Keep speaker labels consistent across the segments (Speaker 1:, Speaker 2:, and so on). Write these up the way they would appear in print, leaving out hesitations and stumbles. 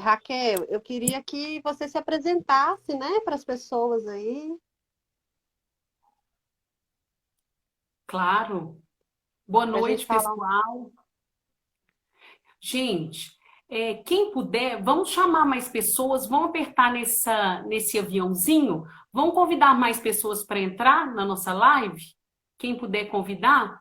Speaker 1: Raquel, eu queria que você se apresentasse, né, para as pessoas aí.
Speaker 2: Claro. Boa
Speaker 1: Para a gente
Speaker 2: noite,
Speaker 1: falar.
Speaker 2: pessoal. Gente, quem puder, vamos chamar mais pessoas, vamos apertar nesse aviãozinho, vamos convidar mais pessoas para entrar na nossa live? Quem puder convidar,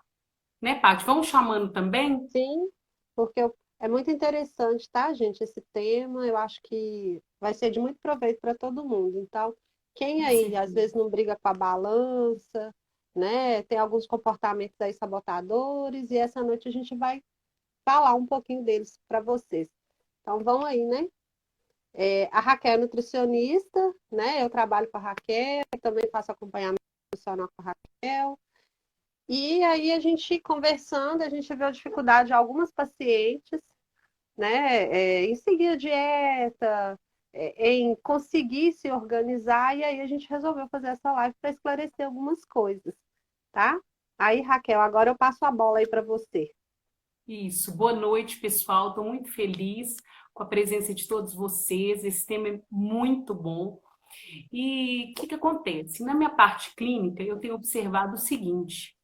Speaker 2: né, Paty? Vamos chamando também?
Speaker 1: Sim, porque é muito interessante, tá, gente, esse tema. Eu acho que vai ser de muito proveito para todo mundo. Então, quem
Speaker 2: Com
Speaker 1: aí às
Speaker 2: certeza.
Speaker 1: vezes não briga com a balança, né, tem alguns comportamentos aí sabotadores, e essa noite a gente vai falar um pouquinho deles para vocês. Então, vão aí, né? A Raquel é nutricionista, né? Eu trabalho com a Raquel, também faço acompanhamento nutricional com a Raquel. E aí a gente conversando, a gente viu a dificuldade de algumas pacientes, né, em seguir a dieta, em conseguir se organizar, e aí a gente resolveu fazer essa live para esclarecer algumas coisas, tá? Aí, Raquel, agora eu passo a bola aí para você.
Speaker 2: Isso. Boa noite, pessoal. Estou muito feliz com a presença de todos vocês. Esse tema é muito bom. E o que acontece? Na minha parte clínica, eu tenho observado o seguinte: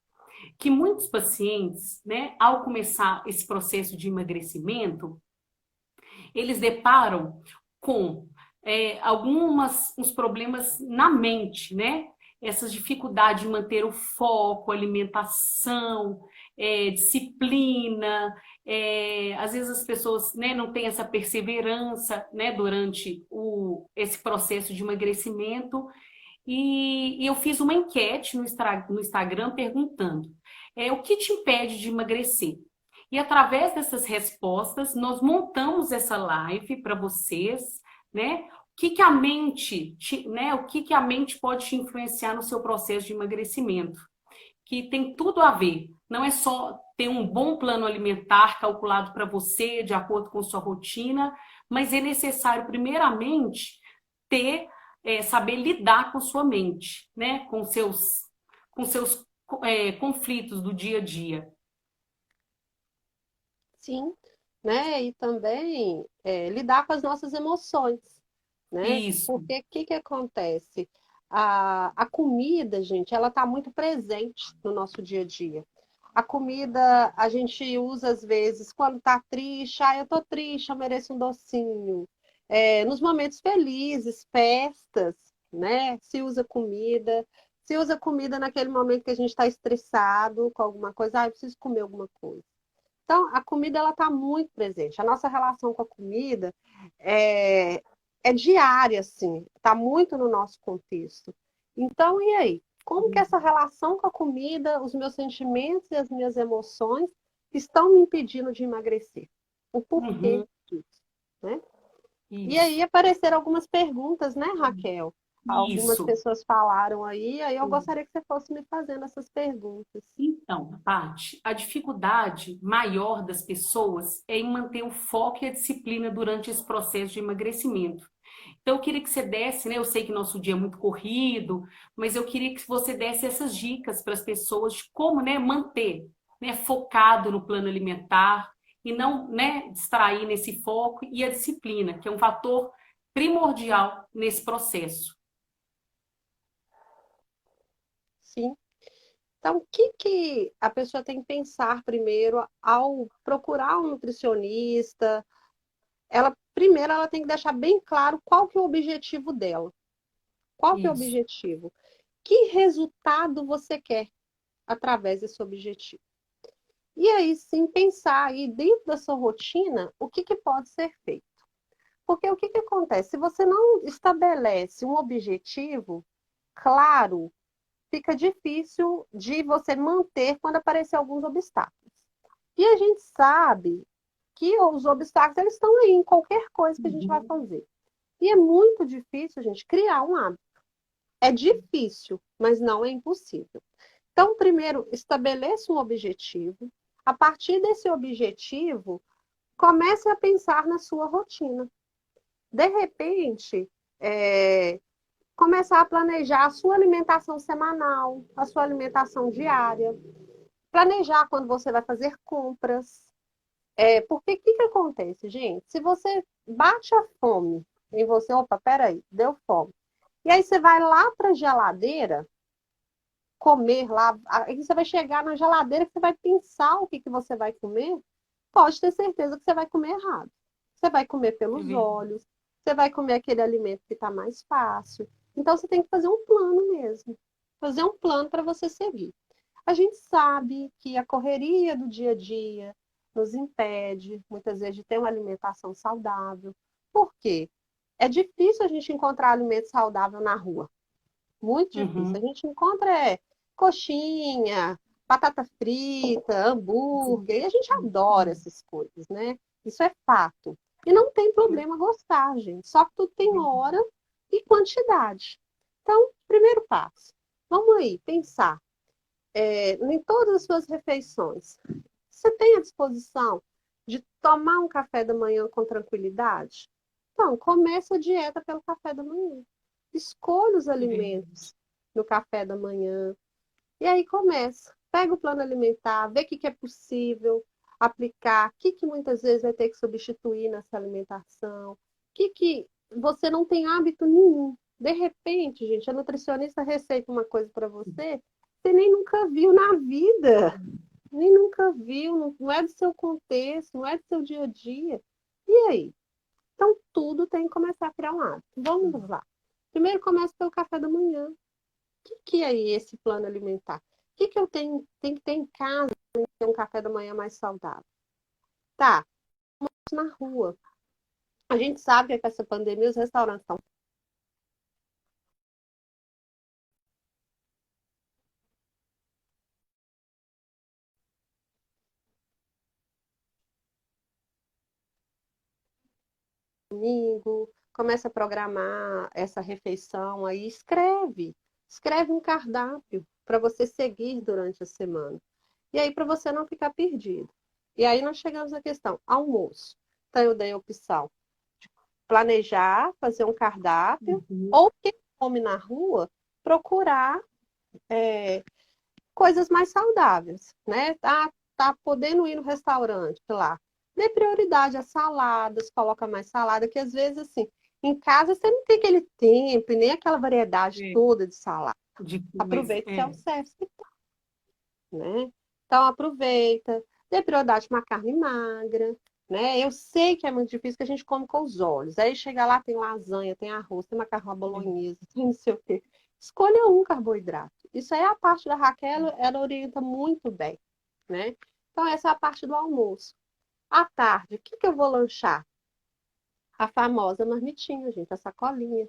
Speaker 2: que muitos pacientes, né, ao começar esse processo de emagrecimento, eles deparam com algumas uns problemas na mente, né? Essas dificuldades de manter o foco, alimentação, disciplina. Às vezes as pessoas, né, não têm essa perseverança, né, durante esse processo de emagrecimento. E eu fiz uma enquete no Instagram perguntando: o que te impede de emagrecer? E através dessas respostas, nós montamos essa live para vocês, né? O que que a mente pode te influenciar no seu processo de emagrecimento? Que tem tudo a ver. Não é só ter um bom plano alimentar calculado para você, de acordo com sua rotina, mas é necessário, primeiramente, ter, saber lidar com sua mente, né? Com seus conflitos do dia a dia.
Speaker 1: Sim, né? E também lidar com as nossas emoções, né?
Speaker 2: Isso.
Speaker 1: Porque o que que acontece? A comida, gente, ela está muito presente no nosso dia a dia. A comida a gente usa às vezes quando está triste, eu tô triste, eu mereço um docinho. Nos momentos felizes, festas, né? Se usa comida naquele momento que a gente está estressado com alguma coisa, eu preciso comer alguma coisa. Então, a comida ela está muito presente. A nossa relação com a comida é, é diária, assim, está muito no nosso contexto. Então, e aí? Como que essa relação com a comida, os meus sentimentos e as minhas emoções estão me impedindo de emagrecer? O porquê
Speaker 2: Uhum,
Speaker 1: disso, né? E aí
Speaker 2: isso.
Speaker 1: apareceram algumas perguntas, né, Raquel? Algumas
Speaker 2: Isso.
Speaker 1: pessoas falaram aí eu gostaria que você fosse me fazendo essas perguntas.
Speaker 2: Então, Paty, a dificuldade maior das pessoas é em manter o foco e a disciplina durante esse processo de emagrecimento. Então, eu queria que você desse, né? Eu sei que nosso dia é muito corrido, mas eu queria que você desse essas dicas para as pessoas de como, né, manter, né, focado no plano alimentar e não, né, distrair nesse foco e a disciplina, que é um fator primordial nesse processo.
Speaker 1: Sim. Então, o que que a pessoa tem que pensar primeiro ao procurar um nutricionista? Primeiro, ela tem que deixar bem claro qual que é o objetivo dela. Qual que é o
Speaker 2: Isso.
Speaker 1: objetivo? Que resultado você quer através desse objetivo? E aí sim pensar aí dentro da sua rotina o que que pode ser feito. Porque o que que acontece? Se você não estabelece um objetivo claro, fica difícil de você manter quando aparecer alguns obstáculos. E a gente sabe que os obstáculos eles estão aí em qualquer coisa que a gente vai
Speaker 2: Uhum.
Speaker 1: fazer. E é muito difícil, gente, criar um hábito. É difícil, mas não é impossível. Então, primeiro, estabeleça um objetivo. A partir desse objetivo, comece a pensar na sua rotina. De repente, é, começar a planejar a sua alimentação semanal, a sua alimentação diária, planejar quando você vai fazer compras. Porque o que, que acontece, gente? Se você bate a fome em você, opa, peraí, deu fome. E aí você vai lá para a geladeira comer lá, aí você vai chegar na geladeira que você vai pensar o que que você vai comer, pode ter certeza que você vai comer errado. Você vai comer
Speaker 2: É
Speaker 1: pelos
Speaker 2: verdade.
Speaker 1: olhos, você vai comer aquele alimento que está mais fácil. Então você tem que fazer um plano mesmo, fazer um plano para você seguir. A gente sabe que a correria do dia a dia nos impede, muitas vezes, de ter uma alimentação saudável. Por quê? É difícil a gente encontrar alimento saudável na rua. Muito difícil. A
Speaker 2: Uhum.
Speaker 1: gente encontra coxinha, batata frita, hambúrguer, e a gente adora essas coisas, né? Isso é fato. E não tem problema gostar, gente. Só que tudo tem hora e quantidade. Então, primeiro passo. Vamos aí, pensar em todas as suas refeições. Você tem a disposição de tomar um café da manhã com tranquilidade? Então, comece a dieta pelo café da manhã. Escolha os
Speaker 2: É verdade.
Speaker 1: alimentos no café da manhã. E aí começa. Pega o plano alimentar, vê o que é possível aplicar, o que muitas vezes vai ter que substituir nessa alimentação, que você não tem hábito nenhum. De repente, gente, a nutricionista receita uma coisa para você, você nem nunca viu na vida, nem nunca viu, não é do seu contexto, não é do seu dia a dia. E aí? Então, tudo tem que começar a criar um hábito. Vamos lá. Primeiro, começa pelo café da manhã. O que é esse plano alimentar? O que eu tenho que ter em casa para ter um café da manhã mais saudável? Tá, na rua. A gente sabe que com essa pandemia os restaurantes estão domingo, começa a programar essa refeição aí, escreve um cardápio para você seguir durante a semana. E aí, para você não ficar perdido. E aí nós chegamos à questão, almoço. Então, eu dei a opção planejar, fazer um cardápio,
Speaker 2: Uhum.
Speaker 1: ou quem come na rua, procurar coisas mais saudáveis, né? Tá podendo ir no restaurante lá. Dê prioridade às saladas, coloca mais salada, que às vezes, assim, em casa você não tem aquele tempo e nem aquela variedade
Speaker 2: É,
Speaker 1: toda de salada.
Speaker 2: de coisa.
Speaker 1: Aproveita o
Speaker 2: É.
Speaker 1: self-service, né? Então, aproveita. Dê prioridade para uma carne magra, né? Eu sei que é muito difícil, que a gente come com os olhos. Aí chega lá, tem lasanha, tem arroz, tem macarrão bolonhesa, tem não sei o quê. Escolha um carboidrato. Isso aí é a parte da Raquel, ela orienta muito bem, né? Então, essa é a parte do almoço. À tarde, o que eu vou lanchar? A famosa marmitinha, gente, a sacolinha.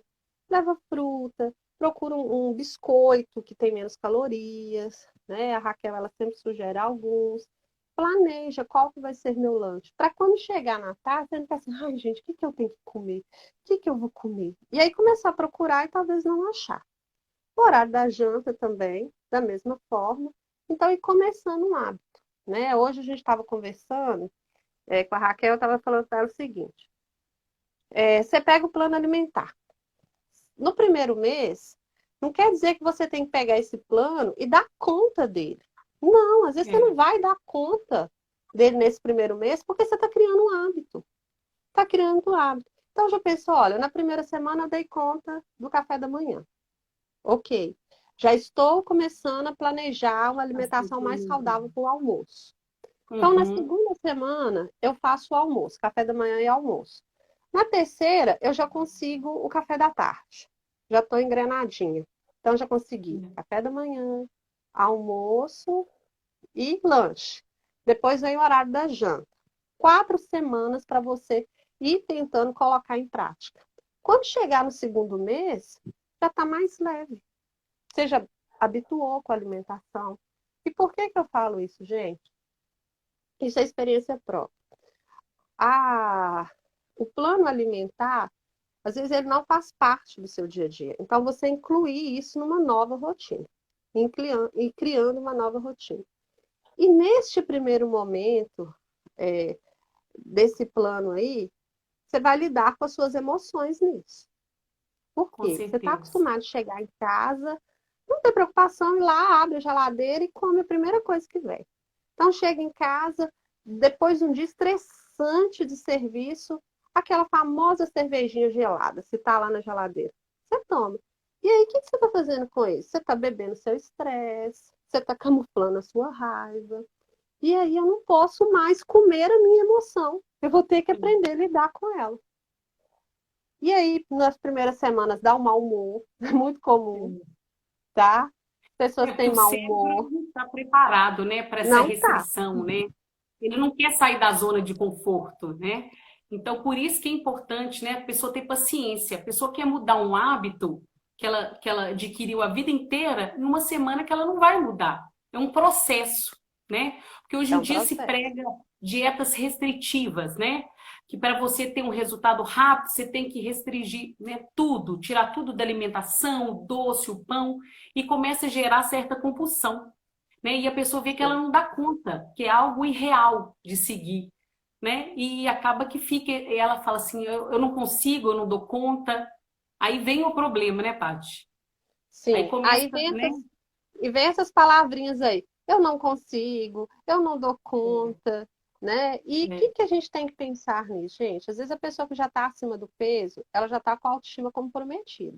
Speaker 1: Leva fruta, procura um biscoito que tem menos calorias, né? A Raquel, ela sempre sugere alguns. Planeja qual que vai ser meu lanche. Para quando chegar na tarde, você não pensa assim, ai, gente, o que eu tenho que comer? O que eu vou comer? E aí começar a procurar e talvez não achar. O horário da janta também, da mesma forma. Então, ir começando um hábito, né? Hoje a gente estava conversando com a Raquel, eu estava falando para ela o seguinte, você pega o plano alimentar. No primeiro mês, não quer dizer que você tem que pegar esse plano e dar conta dele. Não, às vezes você
Speaker 2: É.
Speaker 1: não vai dar conta dele nesse primeiro mês porque você está criando um hábito. Está criando um hábito. Então já pensou, olha, na primeira semana eu dei conta do café da manhã. Ok. Já estou começando a planejar uma alimentação mais saudável para o almoço. Então, na
Speaker 2: Uhum.
Speaker 1: segunda semana, eu faço o almoço, café da manhã e almoço. Na terceira, eu já consigo o café da tarde. Já estou engrenadinha. Então, já consegui café da manhã, almoço e lanche. Depois vem o horário da janta. 4 semanas para você ir tentando colocar em prática. Quando chegar no segundo mês, já está mais leve. Você já habituou com a alimentação. E por que eu falo isso, gente? Isso é experiência própria. A, o plano alimentar, às vezes, ele não faz parte do seu dia a dia. Então, você incluir isso numa nova rotina, e criando uma nova rotina. E neste primeiro momento, é, desse plano aí, você vai lidar com as suas emoções nisso. Por
Speaker 2: Com
Speaker 1: quê? Você está
Speaker 2: certeza.
Speaker 1: acostumado a chegar em casa, não ter preocupação, ir lá, abre a geladeira e come a primeira coisa que vem. Então, chega em casa, depois de um dia estressante de serviço, aquela famosa cervejinha gelada, se tá lá na geladeira. Você toma. E aí, o que você está fazendo com isso? Você está bebendo seu estresse, você está camuflando a sua raiva. E aí eu não posso mais comer a minha emoção. Eu vou ter que aprender a lidar com ela. E aí, nas primeiras semanas, dá um mau humor. É muito comum, tá? Pessoas
Speaker 2: Porque
Speaker 1: têm
Speaker 2: o
Speaker 1: mau
Speaker 2: cérebro
Speaker 1: humor.
Speaker 2: não está preparado, né, para essa
Speaker 1: Não tá.
Speaker 2: restrição, né? Ele não quer sair da zona de conforto, né? Então, por isso que é importante, né, a pessoa ter paciência. A pessoa quer mudar um hábito que ela adquiriu a vida inteira, em uma semana que ela não vai mudar. É um processo, né? Porque hoje
Speaker 1: É
Speaker 2: em
Speaker 1: um
Speaker 2: dia se
Speaker 1: processo.
Speaker 2: prega dietas restritivas, né? Que para você ter um resultado rápido, você tem que restringir, né, tudo, tirar tudo da alimentação, o doce, o pão, e começa a gerar certa compulsão, né? E a pessoa vê que ela
Speaker 1: Sim.
Speaker 2: não dá conta, que é algo irreal de seguir, né? E acaba que fica, ela fala assim, eu não consigo, eu não dou conta. Aí vem o problema, né, Paty? Aí
Speaker 1: Sim.
Speaker 2: começa,
Speaker 1: Aí vem
Speaker 2: né?
Speaker 1: essas palavrinhas aí. Eu não consigo, eu não dou conta, né? E o
Speaker 2: É,
Speaker 1: que a gente tem que pensar nisso, gente? Às vezes a pessoa que já está acima do peso, ela já está com a autoestima comprometida.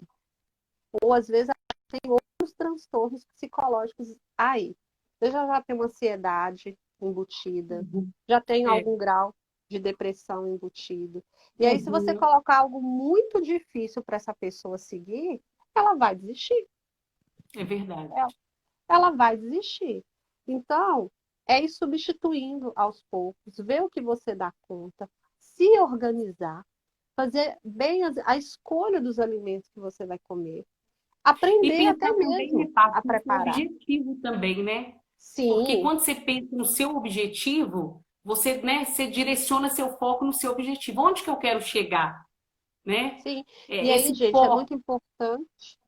Speaker 1: Ou às vezes ela tem outros transtornos psicológicos aí. Você já tem uma ansiedade embutida, já tem
Speaker 2: é,
Speaker 1: algum grau de depressão embutido. E aí, se você
Speaker 2: uhum,
Speaker 1: colocar algo muito difícil para essa pessoa seguir, ela vai desistir.
Speaker 2: é verdade.
Speaker 1: Ela vai desistir. Então, é ir substituindo aos poucos, ver o que você dá conta, se organizar, fazer bem a escolha dos alimentos que você vai comer,
Speaker 2: E
Speaker 1: aprender até
Speaker 2: pensar também, né,
Speaker 1: mesmo
Speaker 2: Paty,
Speaker 1: a
Speaker 2: no seu
Speaker 1: preparar.
Speaker 2: objetivo também, né? Porque
Speaker 1: Sim,
Speaker 2: quando você pensa no seu objetivo, você, né, você direciona seu foco no seu objetivo. Onde que eu quero chegar, né?
Speaker 1: sim. E
Speaker 2: É,
Speaker 1: aí,
Speaker 2: esse
Speaker 1: gente, é muito
Speaker 2: foco.
Speaker 1: importante,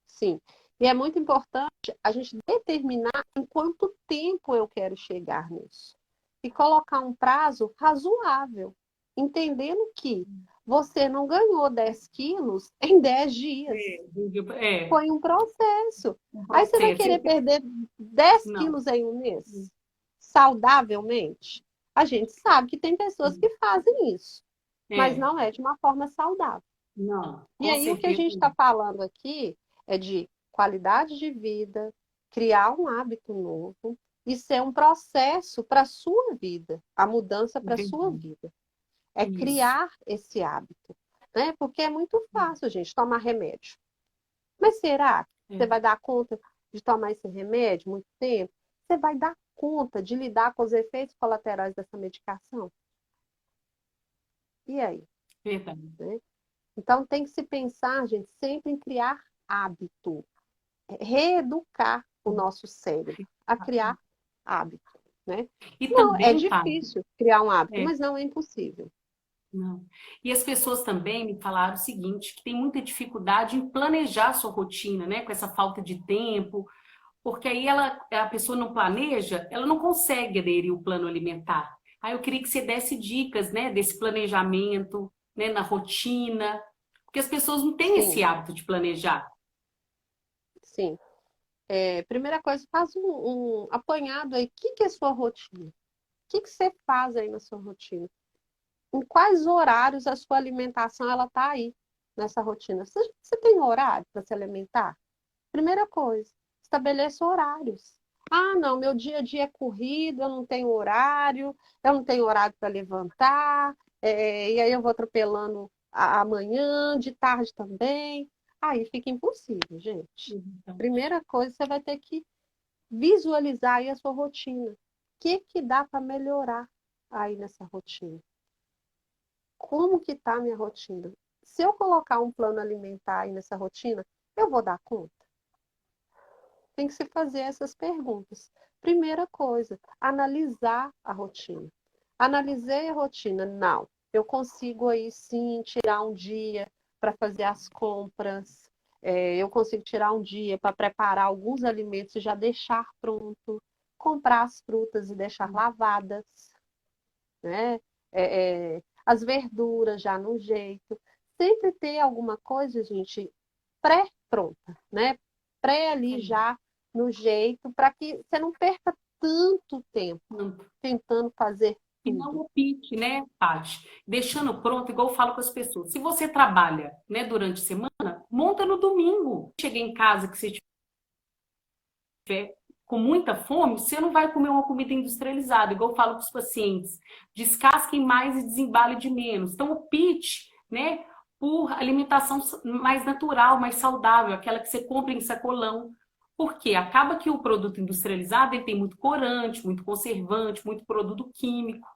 Speaker 1: sim. E é muito importante a gente determinar em quanto tempo eu quero chegar nisso. E colocar um prazo razoável, entendendo que você não ganhou 10 quilos em 10 dias.
Speaker 2: É,
Speaker 1: Foi um processo.
Speaker 2: um
Speaker 1: Aí você vai
Speaker 2: processo.
Speaker 1: querer perder 10
Speaker 2: Não,
Speaker 1: quilos em um mês? Saudavelmente? A gente sabe que tem pessoas que fazem isso, mas
Speaker 2: é,
Speaker 1: não é de uma forma saudável.
Speaker 2: não,
Speaker 1: E
Speaker 2: com
Speaker 1: aí o que a
Speaker 2: certeza
Speaker 1: gente está
Speaker 2: não.
Speaker 1: falando aqui é de qualidade de vida, criar um hábito novo e ser um processo para a sua vida, a mudança
Speaker 2: É
Speaker 1: para a sua
Speaker 2: verdade.
Speaker 1: vida. É
Speaker 2: Isso.
Speaker 1: criar esse hábito, né? Porque é muito fácil, gente, tomar remédio. Mas será que você
Speaker 2: É,
Speaker 1: vai dar conta de tomar esse remédio muito tempo? Você vai dar conta de lidar com os efeitos colaterais dessa medicação? E aí,
Speaker 2: verdade.
Speaker 1: né? Então tem que se pensar, gente, sempre em criar hábito, reeducar o nosso cérebro a criar hábito, né?
Speaker 2: E
Speaker 1: Não, é
Speaker 2: também, Paty,
Speaker 1: difícil criar um hábito,
Speaker 2: é,
Speaker 1: mas não é impossível.
Speaker 2: não. E as pessoas também me falaram o seguinte, que tem muita dificuldade em planejar a sua rotina, né? Com essa falta de tempo, porque aí a pessoa não planeja, ela não consegue aderir ao plano alimentar. Aí eu queria que você desse dicas, né, desse planejamento, né, na rotina, porque as pessoas não têm esse
Speaker 1: Sim,
Speaker 2: hábito de planejar.
Speaker 1: sim. Primeira coisa, faz um apanhado aí. O que é sua rotina? O que você faz aí na sua rotina? Em quais horários a sua alimentação ela está aí nessa rotina? Você tem horário para se alimentar? Primeira coisa, estabeleça horários. Ah, não, meu dia a dia é corrido, eu não tenho horário para levantar, e aí eu vou atropelando amanhã, de tarde também. Aí fica impossível, gente.
Speaker 2: Então,
Speaker 1: Primeira coisa, você vai ter que visualizar aí a sua rotina. O que dá para melhorar aí nessa rotina? Como que está a minha rotina? Se eu colocar um plano alimentar aí nessa rotina, eu vou dar conta? Tem que se fazer essas perguntas. Primeira coisa, analisar a rotina. Analisei a rotina, não. Eu consigo aí sim tirar um dia para fazer as compras. Eu consigo tirar um dia para preparar alguns alimentos e já deixar pronto. Comprar as frutas e deixar lavadas, né? As verduras já no jeito. Sempre ter alguma coisa, gente, pré-pronta, né? Pré ali já no jeito, para que você não perca tanto tempo
Speaker 2: não,
Speaker 1: tentando fazer
Speaker 2: E não
Speaker 1: tudo.
Speaker 2: o pitch, né, Paty? Deixando pronto, igual eu falo com as pessoas. Se você trabalha, né, durante a semana, monta no domingo. Cheguei em casa que você tiver com muita fome, você não vai comer uma comida industrializada, igual eu falo para os pacientes. Descasquem mais e desembalem de menos. Então, o pitch, né, por alimentação mais natural, mais saudável, aquela que você compra em sacolão. Porque acaba que o produto industrializado ele tem muito corante, muito conservante, muito produto químico.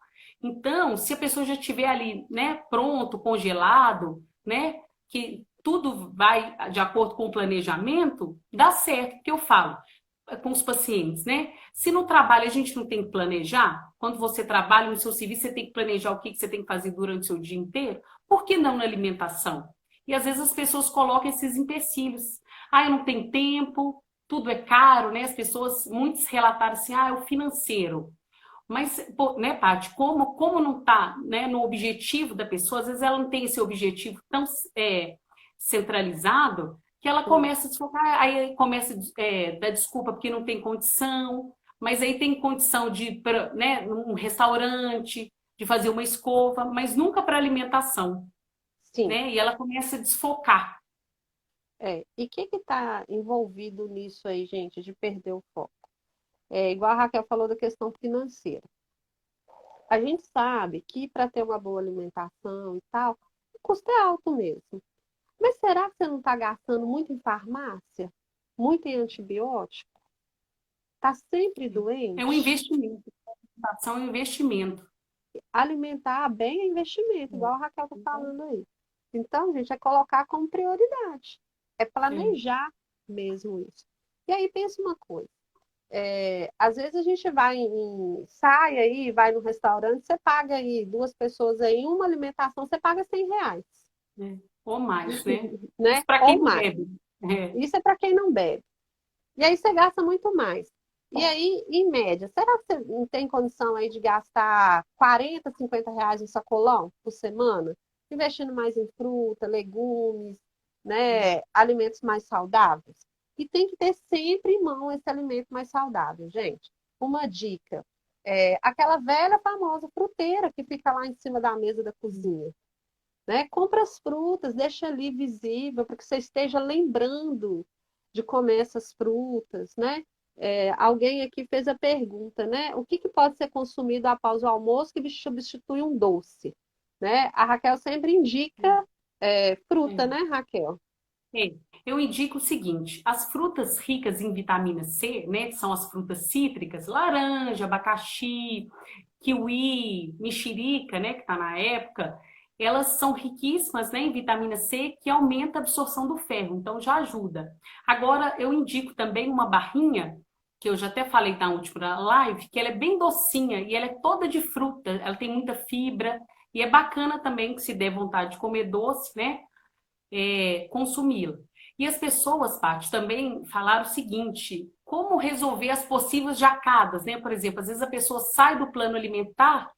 Speaker 2: Então, se a pessoa já tiver ali, né, pronto, congelado, né, que tudo vai de acordo com o planejamento, dá certo. O que eu falo com os pacientes, né? Se no trabalho a gente não tem que planejar, quando você trabalha no seu serviço, você tem que planejar o que você tem que fazer durante o seu dia inteiro, por que não na alimentação? E às vezes as pessoas colocam esses empecilhos. Ah, eu não tenho tempo, tudo é caro, né? As pessoas, muitos relataram assim, ah, é o financeiro. Mas, né, Paty, como não está, né, no objetivo da pessoa, às vezes ela não tem esse objetivo tão centralizado, que ela
Speaker 1: Sim,
Speaker 2: começa a desfocar, aí começa a dar desculpa porque não tem condição, mas aí tem condição de ir para, né, um restaurante, de fazer uma escova, mas nunca para alimentação,
Speaker 1: sim.
Speaker 2: né? E ela começa a desfocar.
Speaker 1: É. E o que está envolvido nisso aí, gente, de perder o foco? É igual a Raquel falou da questão financeira. A gente sabe que para ter uma boa alimentação e tal, o custo é alto mesmo. Mas será que você não está gastando muito em farmácia? Muito em antibiótico? Está sempre
Speaker 2: É um
Speaker 1: doente?
Speaker 2: investimento. A alimentação é um investimento.
Speaker 1: Alimentar bem é investimento, igual a Raquel está falando aí. Então, gente, é colocar como prioridade. É
Speaker 2: É.
Speaker 1: planejar mesmo isso. E aí, pensa uma coisa. Às vezes a gente sai aí, vai no restaurante, você paga aí, duas pessoas aí, uma alimentação, você paga R$ 100,
Speaker 2: É. Ou mais, né?
Speaker 1: né?
Speaker 2: Isso para quem
Speaker 1: Ou
Speaker 2: não
Speaker 1: mais.
Speaker 2: bebe. É.
Speaker 1: Isso é para quem não bebe. E aí você gasta muito mais. E aí, em média, será que você não tem condição aí de gastar R$ 40, R$ 50 em sacolão por semana? Investindo mais em fruta, legumes, né? Alimentos mais saudáveis. E tem que ter sempre em mão esse alimento mais saudável, gente. Uma dica. Aquela velha famosa fruteira que fica lá em cima da mesa da cozinha, né? Compra as frutas, deixa ali visível, para que você esteja lembrando de comer essas frutas, né? Alguém aqui fez a pergunta, né? O que que pode ser consumido após o almoço que substitui um doce, né? A Raquel sempre indica fruta,
Speaker 2: É.
Speaker 1: né, Raquel?
Speaker 2: É. Eu indico o seguinte: as frutas ricas em vitamina C, né, que são as frutas cítricas, laranja, abacaxi, kiwi, mexerica, né, que está na época, elas são riquíssimas, né, em vitamina C, que aumenta a absorção do ferro, então já ajuda. Agora, eu indico também uma barrinha, que eu já até falei na última live, que ela é bem docinha e ela é toda de fruta, ela tem muita fibra, e é bacana também que se der vontade de comer doce, né, consumi-la. E as pessoas, Paty, também falaram o seguinte: como resolver as possíveis jacadas, né? Por exemplo, às vezes a pessoa sai do plano alimentar,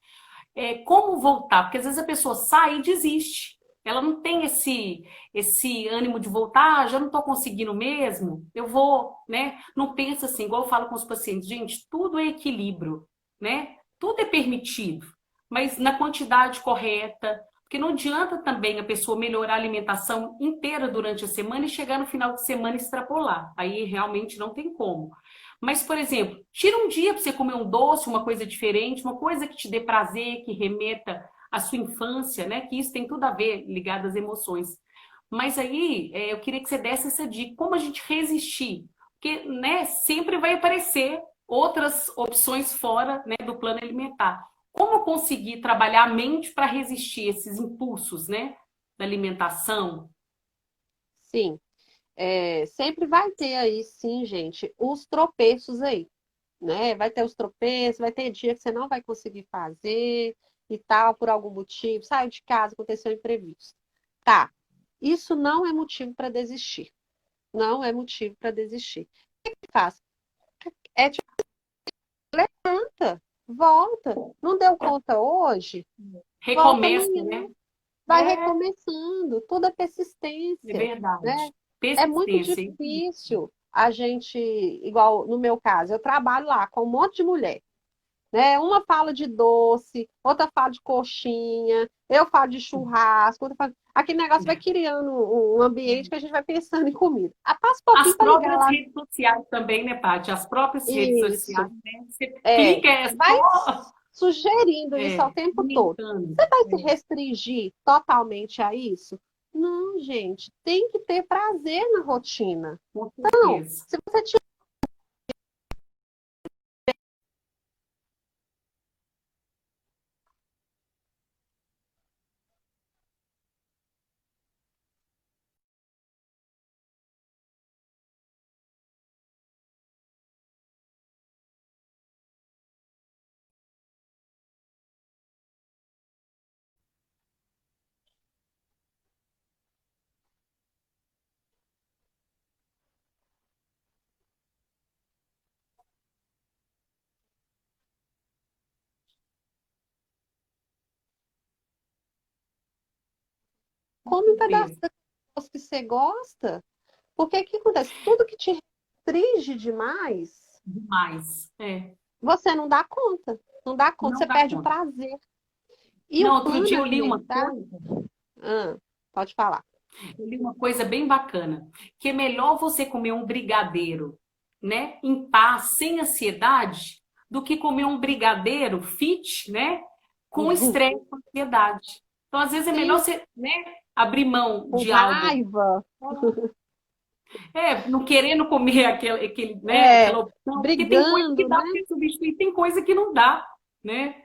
Speaker 2: como voltar? Porque às vezes a pessoa sai e desiste. Ela não tem esse ânimo de voltar, já não estou conseguindo mesmo, eu vou, né? Não pensa assim, igual eu falo com os pacientes, gente, tudo é equilíbrio, né? Tudo é permitido, mas na quantidade correta, porque não adianta também a pessoa melhorar a alimentação inteira durante a semana e chegar no final de semana e extrapolar. Aí realmente não tem como. Mas, por exemplo, tira um dia para você comer um doce, uma coisa diferente, uma coisa que te dê prazer, que remeta à sua infância, né? Que isso tem tudo a ver ligado às emoções. Mas aí eu queria que você desse essa dica, como a gente resistir? Porque, né, sempre vai aparecer outras opções fora, né, do plano alimentar. Como conseguir trabalhar a mente para resistir esses impulsos, né, da alimentação?
Speaker 1: Sim. Sempre vai ter aí, sim, gente, os tropeços aí, né? Vai ter os tropeços, vai ter dia que você não vai conseguir fazer e tal, por algum motivo, saiu de casa, aconteceu um imprevisto. Tá, isso não é motivo para desistir. Não é motivo para desistir. O que faz? Tipo, levanta, volta. Não deu conta hoje? Volta
Speaker 2: Recomeça,
Speaker 1: amanhã.
Speaker 2: né?
Speaker 1: Vai
Speaker 2: É,
Speaker 1: recomeçando. Tudo é
Speaker 2: é
Speaker 1: persistência, né?
Speaker 2: verdade.
Speaker 1: É muito
Speaker 2: Persistência.
Speaker 1: difícil a gente, igual no meu caso, eu trabalho lá com um monte de mulher. né? Uma fala de doce, outra fala de coxinha, eu falo de churrasco, outra fala... Aquele negócio vai criando um ambiente que a gente vai pensando em comida. Ah, passa um pouquinho
Speaker 2: As
Speaker 1: para ligar
Speaker 2: próprias
Speaker 1: lá.
Speaker 2: redes sociais também, né, Paty? As próprias redes sociais,
Speaker 1: Isso.
Speaker 2: né? Você
Speaker 1: É,
Speaker 2: clica, é
Speaker 1: vai
Speaker 2: só
Speaker 1: sugerindo isso ao tempo todo.
Speaker 2: alimentando.
Speaker 1: Você vai se
Speaker 2: É,
Speaker 1: restringir totalmente a isso? Não, gente, tem que ter prazer na rotina.
Speaker 2: com
Speaker 1: Não,
Speaker 2: certeza.
Speaker 1: se você tiver
Speaker 2: Com
Speaker 1: come um pedaço
Speaker 2: certeza.
Speaker 1: das coisas que você gosta, porque o que acontece? Tudo que te restringe demais,
Speaker 2: Demais. É,
Speaker 1: você não dá conta. Não dá conta,
Speaker 2: não
Speaker 1: você
Speaker 2: dá
Speaker 1: perde o
Speaker 2: conta.
Speaker 1: prazer. E
Speaker 2: Não,
Speaker 1: o
Speaker 2: outro
Speaker 1: plano
Speaker 2: dia eu li uma
Speaker 1: alimentar,
Speaker 2: coisa.
Speaker 1: ah, pode falar.
Speaker 2: Eu li uma coisa bem bacana, que é melhor você comer um brigadeiro, né, em paz, sem ansiedade, do que comer um brigadeiro fit, né, com estresse, com ansiedade. Então, às vezes é melhor
Speaker 1: Sim,
Speaker 2: você, né, abrir mão
Speaker 1: com
Speaker 2: de algo,
Speaker 1: raiva,
Speaker 2: não querendo comer né,
Speaker 1: é,
Speaker 2: aquela opção, porque tem coisa que
Speaker 1: brigando,
Speaker 2: dá
Speaker 1: né?
Speaker 2: para substituir, tem coisa que não dá, né?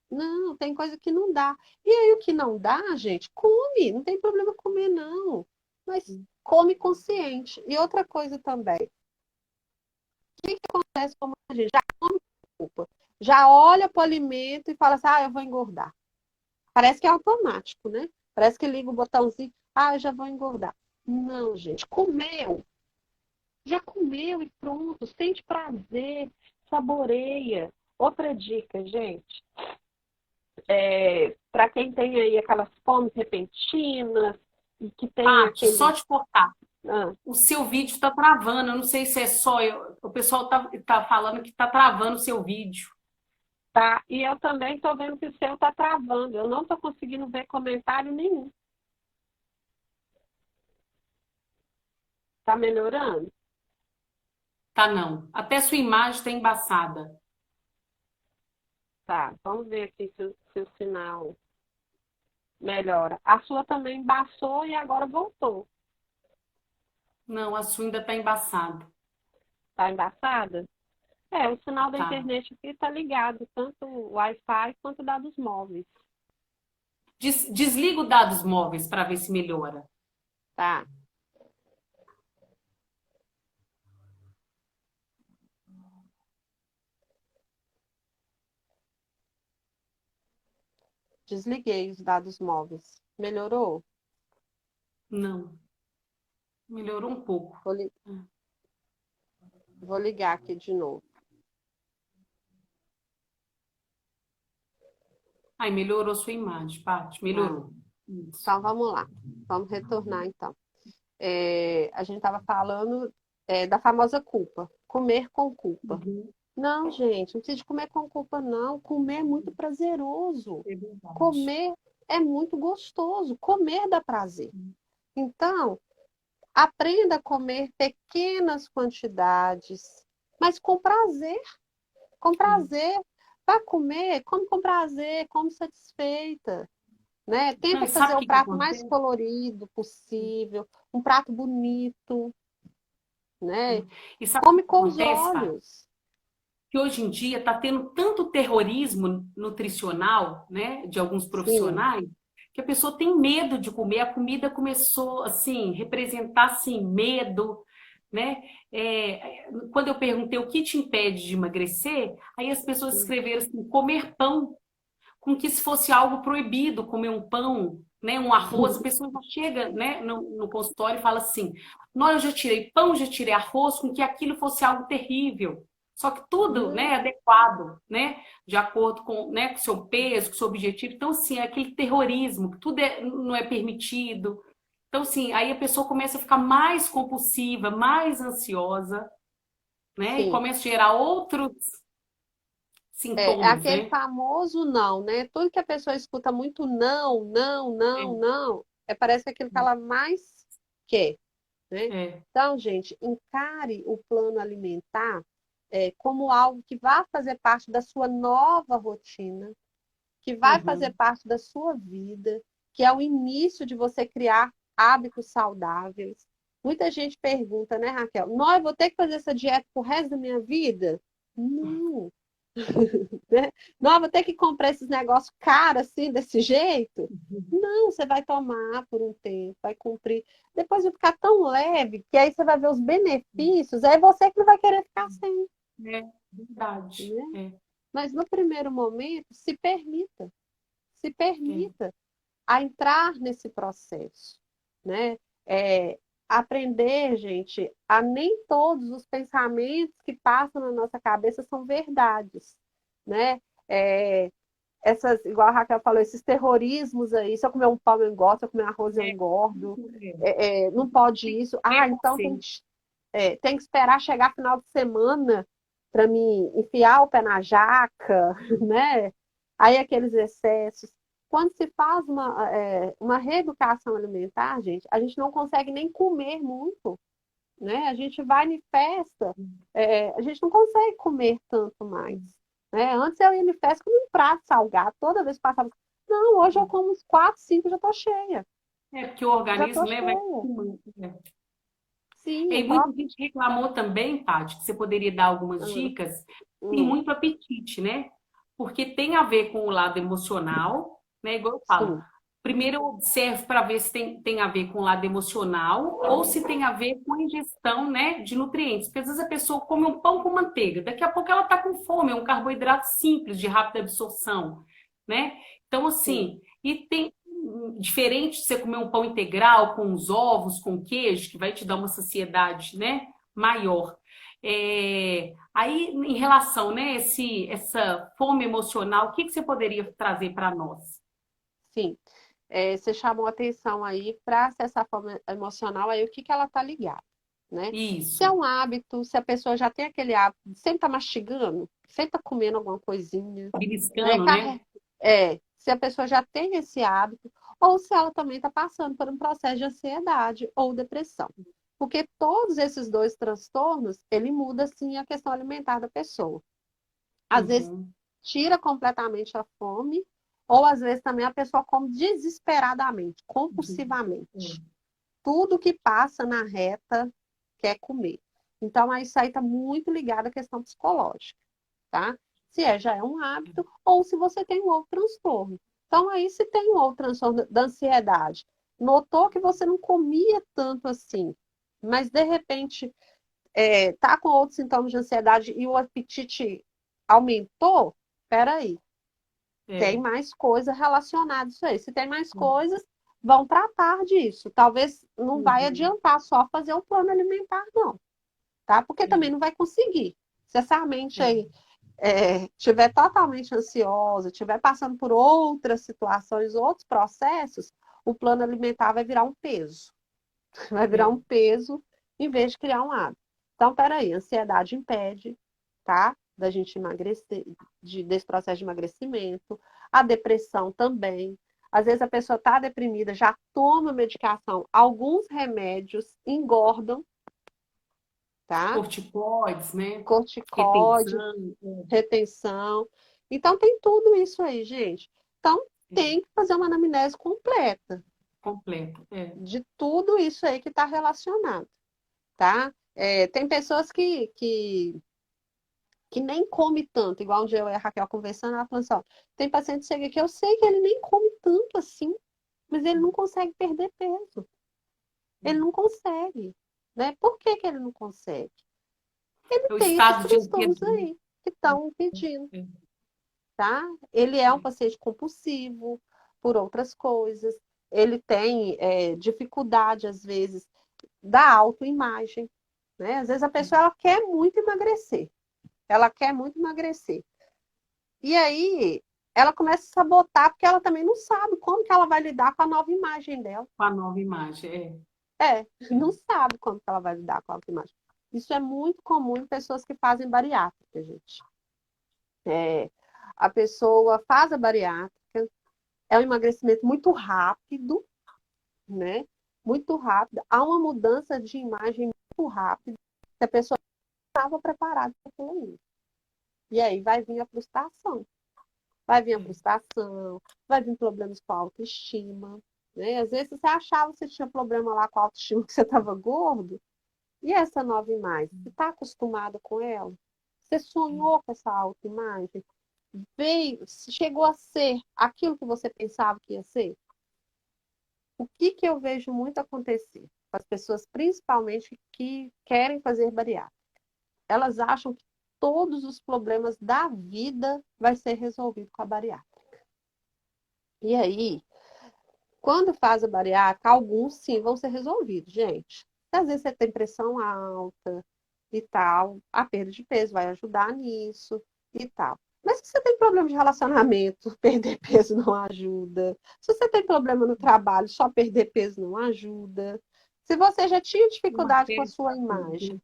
Speaker 1: Não, tem coisa que não dá. E aí o que não dá, gente, come. Não tem problema comer, não. Mas come consciente. E outra coisa também, o que que acontece com a gente? Já come com culpa. Já olha para o alimento e fala assim, ah, eu vou engordar. Parece que é automático, né? Parece que liga o botãozinho, ah, eu já vou engordar. Não, gente, comeu. Já comeu e pronto. Sente prazer, saboreia. Outra dica, gente. Para quem tem aí aquelas fomes repentinas e que tem
Speaker 2: Paty, só
Speaker 1: aquele.
Speaker 2: te cortar.
Speaker 1: Ah,
Speaker 2: O seu vídeo está travando. Eu não sei se é só eu. O pessoal tá falando que está travando o seu vídeo.
Speaker 1: tá. E eu também estou vendo que o seu está travando. Eu não estou conseguindo ver comentário nenhum. Está melhorando?
Speaker 2: Tá, não. Até sua imagem está embaçada.
Speaker 1: Tá. Vamos ver aqui se o sinal melhora. A sua também embaçou e agora voltou.
Speaker 2: Não, a sua ainda está embaçada.
Speaker 1: Está embaçada? É, o sinal da
Speaker 2: Tá.
Speaker 1: internet aqui está ligado, tanto o Wi-Fi quanto dados móveis.
Speaker 2: Desliga o dados móveis para ver se melhora.
Speaker 1: Tá. Desliguei os dados móveis. Melhorou?
Speaker 2: Não. Melhorou um pouco.
Speaker 1: Vou, li- vou ligar aqui de novo.
Speaker 2: Ai, melhorou sua imagem, Paty.
Speaker 1: Ah,
Speaker 2: Melhorou. Isso.
Speaker 1: então vamos lá. Vamos retornar então. A gente estava falando da famosa culpa. Comer com culpa.
Speaker 2: Uhum.
Speaker 1: Não, gente, não precisa de comer com culpa, não. Comer é muito prazeroso.
Speaker 2: É verdade.
Speaker 1: Comer é muito gostoso. Comer dá prazer. Então, aprenda a comer pequenas quantidades, mas com prazer. Com
Speaker 2: Sim.
Speaker 1: prazer. Para comer, come com prazer, come satisfeita. Né?
Speaker 2: Não,
Speaker 1: Tenta
Speaker 2: e sabe
Speaker 1: fazer
Speaker 2: o
Speaker 1: o
Speaker 2: que que
Speaker 1: prato mais
Speaker 2: acontece?
Speaker 1: colorido possível, um prato bonito, né?
Speaker 2: E sabe o
Speaker 1: Come
Speaker 2: que
Speaker 1: com os
Speaker 2: acontece, Paty?
Speaker 1: olhos.
Speaker 2: Que hoje em dia está tendo tanto terrorismo nutricional, né, de alguns
Speaker 1: Sim,
Speaker 2: profissionais, que a pessoa tem medo de comer. A comida começou assim representar assim medo, né? Quando eu perguntei o que te impede de emagrecer, aí as pessoas escreveram assim, comer pão, como que se fosse algo proibido, comer um pão, né, um arroz. A pessoa já chega, né, no consultório e fala assim: "Não, eu já tirei pão, já tirei arroz", com que aquilo fosse algo terrível. Só que tudo, né, é
Speaker 1: não,
Speaker 2: adequado, né, de acordo com, né, com o seu peso, com o seu objetivo. Então, assim, é aquele terrorismo, que tudo não é permitido. Então, assim, aí a pessoa começa a ficar mais compulsiva, mais ansiosa, né, e
Speaker 1: sim.
Speaker 2: começa a gerar outros
Speaker 1: É
Speaker 2: sintomas,
Speaker 1: aquele
Speaker 2: né?
Speaker 1: famoso não, né? Tudo que a pessoa escuta muito não, não, não,
Speaker 2: É,
Speaker 1: não, parece aquilo que ela mais quer, né?
Speaker 2: é.
Speaker 1: Então, gente, encare o plano alimentar como algo que vai fazer parte da sua nova rotina, que vai fazer
Speaker 2: Uhum.
Speaker 1: parte da sua vida, que é o início de você criar hábitos saudáveis. Muita gente pergunta, né, Raquel? Não, eu vou ter que fazer essa dieta pro resto da minha vida? Não, né? Não, eu vou ter que comprar esses negócios caros assim, desse jeito? Não, você vai tomar por um tempo, vai cumprir. Depois vai ficar tão leve que aí você vai ver os benefícios, aí você que não vai querer ficar sem,
Speaker 2: É verdade.
Speaker 1: né?
Speaker 2: É,
Speaker 1: Mas no primeiro momento, se
Speaker 2: é.
Speaker 1: permita a entrar nesse processo, né? É, aprender, gente, a nem todos os pensamentos que passam na nossa cabeça são verdades, né? É, igual a Raquel falou, esses terrorismos aí, se eu comer um pão eu engordo, se eu comer arroz eu
Speaker 2: É,
Speaker 1: engordo,
Speaker 2: é.
Speaker 1: não pode isso. Ah, então
Speaker 2: Preconceito.
Speaker 1: tem que esperar chegar final de semana para me enfiar o pé na jaca, né? Aí aqueles excessos. Quando se faz uma reeducação alimentar, gente, a gente não consegue nem comer muito, né? A gente vai em festa, a gente não consegue comer tanto mais, né? Antes eu ia em festa com um prato salgado, toda vez que passava. Não, hoje eu como uns 4, 5, já estou cheia.
Speaker 2: É porque o
Speaker 1: Já estou
Speaker 2: organismo, né, vai
Speaker 1: cheia.
Speaker 2: acostumando, né?
Speaker 1: Sim,
Speaker 2: E
Speaker 1: então.
Speaker 2: muita gente reclamou também, Paty, que você poderia dar algumas
Speaker 1: Hum,
Speaker 2: dicas, tem
Speaker 1: hum,
Speaker 2: muito apetite, né? Porque tem a ver com o lado emocional, né? Igual eu falo.
Speaker 1: sim.
Speaker 2: Primeiro eu observo para ver se tem a ver com o lado emocional ou se tem a ver com a ingestão, né, de nutrientes. Porque às vezes a pessoa come um pão com manteiga, daqui a pouco ela está com fome, é um carboidrato simples, de rápida absorção, né? Então,
Speaker 1: Sim,
Speaker 2: assim, e tem diferente de você comer um pão integral com os ovos, com queijo, que vai te dar uma saciedade, né, maior. Aí, em relação, né, essa fome emocional, o que que você poderia trazer para nós?
Speaker 1: sim. Você chamou atenção aí para acessar a fome emocional, aí o que que ela está ligada, né? Se é
Speaker 2: Isso,
Speaker 1: um hábito, se a pessoa já tem aquele hábito, sempre está mastigando, sempre está comendo alguma coisinha, né?
Speaker 2: beliscando, né?
Speaker 1: Se a pessoa já tem esse hábito, ou se ela também está passando por um processo de ansiedade ou depressão. Porque todos esses dois transtornos, ele muda, sim, a questão alimentar da pessoa. Às vezes
Speaker 2: Uhum,
Speaker 1: tira completamente a fome, ou às vezes também a pessoa come desesperadamente,
Speaker 2: uhum.
Speaker 1: compulsivamente. Tudo que passa na reta quer comer. Então, isso aí está muito ligado à questão psicológica, tá? Já é um hábito, ou se você tem um outro transtorno. Então, aí, se tem um outro transtorno da ansiedade, notou que você não comia tanto assim, mas de repente tá com outros sintomas de ansiedade e o apetite aumentou, peraí, tem
Speaker 2: É,
Speaker 1: mais coisa relacionada a isso aí. Se tem mais coisas, vão tratar disso. Talvez não vai
Speaker 2: uhum,
Speaker 1: adiantar só fazer o plano alimentar, não, tá? Porque também
Speaker 2: é,
Speaker 1: não vai conseguir. Se essa mente
Speaker 2: é,
Speaker 1: aí estiver totalmente ansiosa, estiver passando por outras situações, outros processos, o plano alimentar vai virar um peso. Vai virar
Speaker 2: é.
Speaker 1: um peso em vez de criar um hábito. Então, peraí, ansiedade impede, tá? Da gente emagrecer, desse processo de emagrecimento. A depressão também. Às vezes a pessoa está deprimida, já toma medicação. Alguns remédios engordam, tá?
Speaker 2: Corticoides, né?
Speaker 1: Corticóide,
Speaker 2: Retenção,
Speaker 1: retenção. Então tem tudo isso aí, gente. Então tem que fazer uma anamnese completa
Speaker 2: completo. É.
Speaker 1: de tudo isso aí que está relacionado, tá? Tem pessoas que nem come tanto, igual um dia eu e a Raquel conversando, ela falou assim, ó, tem paciente que chega aqui, eu sei que ele nem come tanto assim, mas ele não consegue perder peso. Ele não consegue, né? Por que que ele não consegue? Ele
Speaker 2: É o
Speaker 1: tem esses
Speaker 2: estado de
Speaker 1: transtornos
Speaker 2: ansiedade.
Speaker 1: aí que estão impedindo,
Speaker 2: É,
Speaker 1: tá? Ele é um
Speaker 2: é,
Speaker 1: paciente compulsivo por outras coisas, ele tem dificuldade, às vezes, da autoimagem, né? Às vezes a pessoa ela quer muito emagrecer, ela quer muito emagrecer. E aí ela começa a sabotar porque ela também não sabe como que ela vai lidar com a nova imagem dela.
Speaker 2: com a nova imagem.
Speaker 1: Não sabe como que ela vai lidar com a nova imagem. Isso é muito comum em pessoas que fazem bariátrica, gente. É, a pessoa faz a bariátrica, é um emagrecimento muito rápido, né? Muito rápido. Há uma mudança de imagem muito rápida. Que a pessoa não estava preparada para aquilo ainda. E aí vai vir a frustração. Vai vir a frustração, vai vir problemas com a autoestima, né? Às vezes você achava que você tinha problema lá com a autoestima, que você estava gordo, e essa nova imagem? Você está acostumado com ela? Você sonhou com essa autoimagem? Veio, chegou a ser aquilo que você pensava que ia ser? O que eu vejo muito acontecer com as pessoas, principalmente que querem fazer bariátrica? Elas acham que todos os problemas da vida vai ser resolvido com a bariátrica. E aí, quando faz a bariátrica, alguns sim vão ser resolvidos, gente. Às vezes você tem pressão alta e tal, a perda de peso vai ajudar nisso e tal. Mas se você tem problema de relacionamento, perder peso não ajuda. Se você tem problema no trabalho, só perder peso não ajuda. Se você já tinha dificuldade com a sua imagem,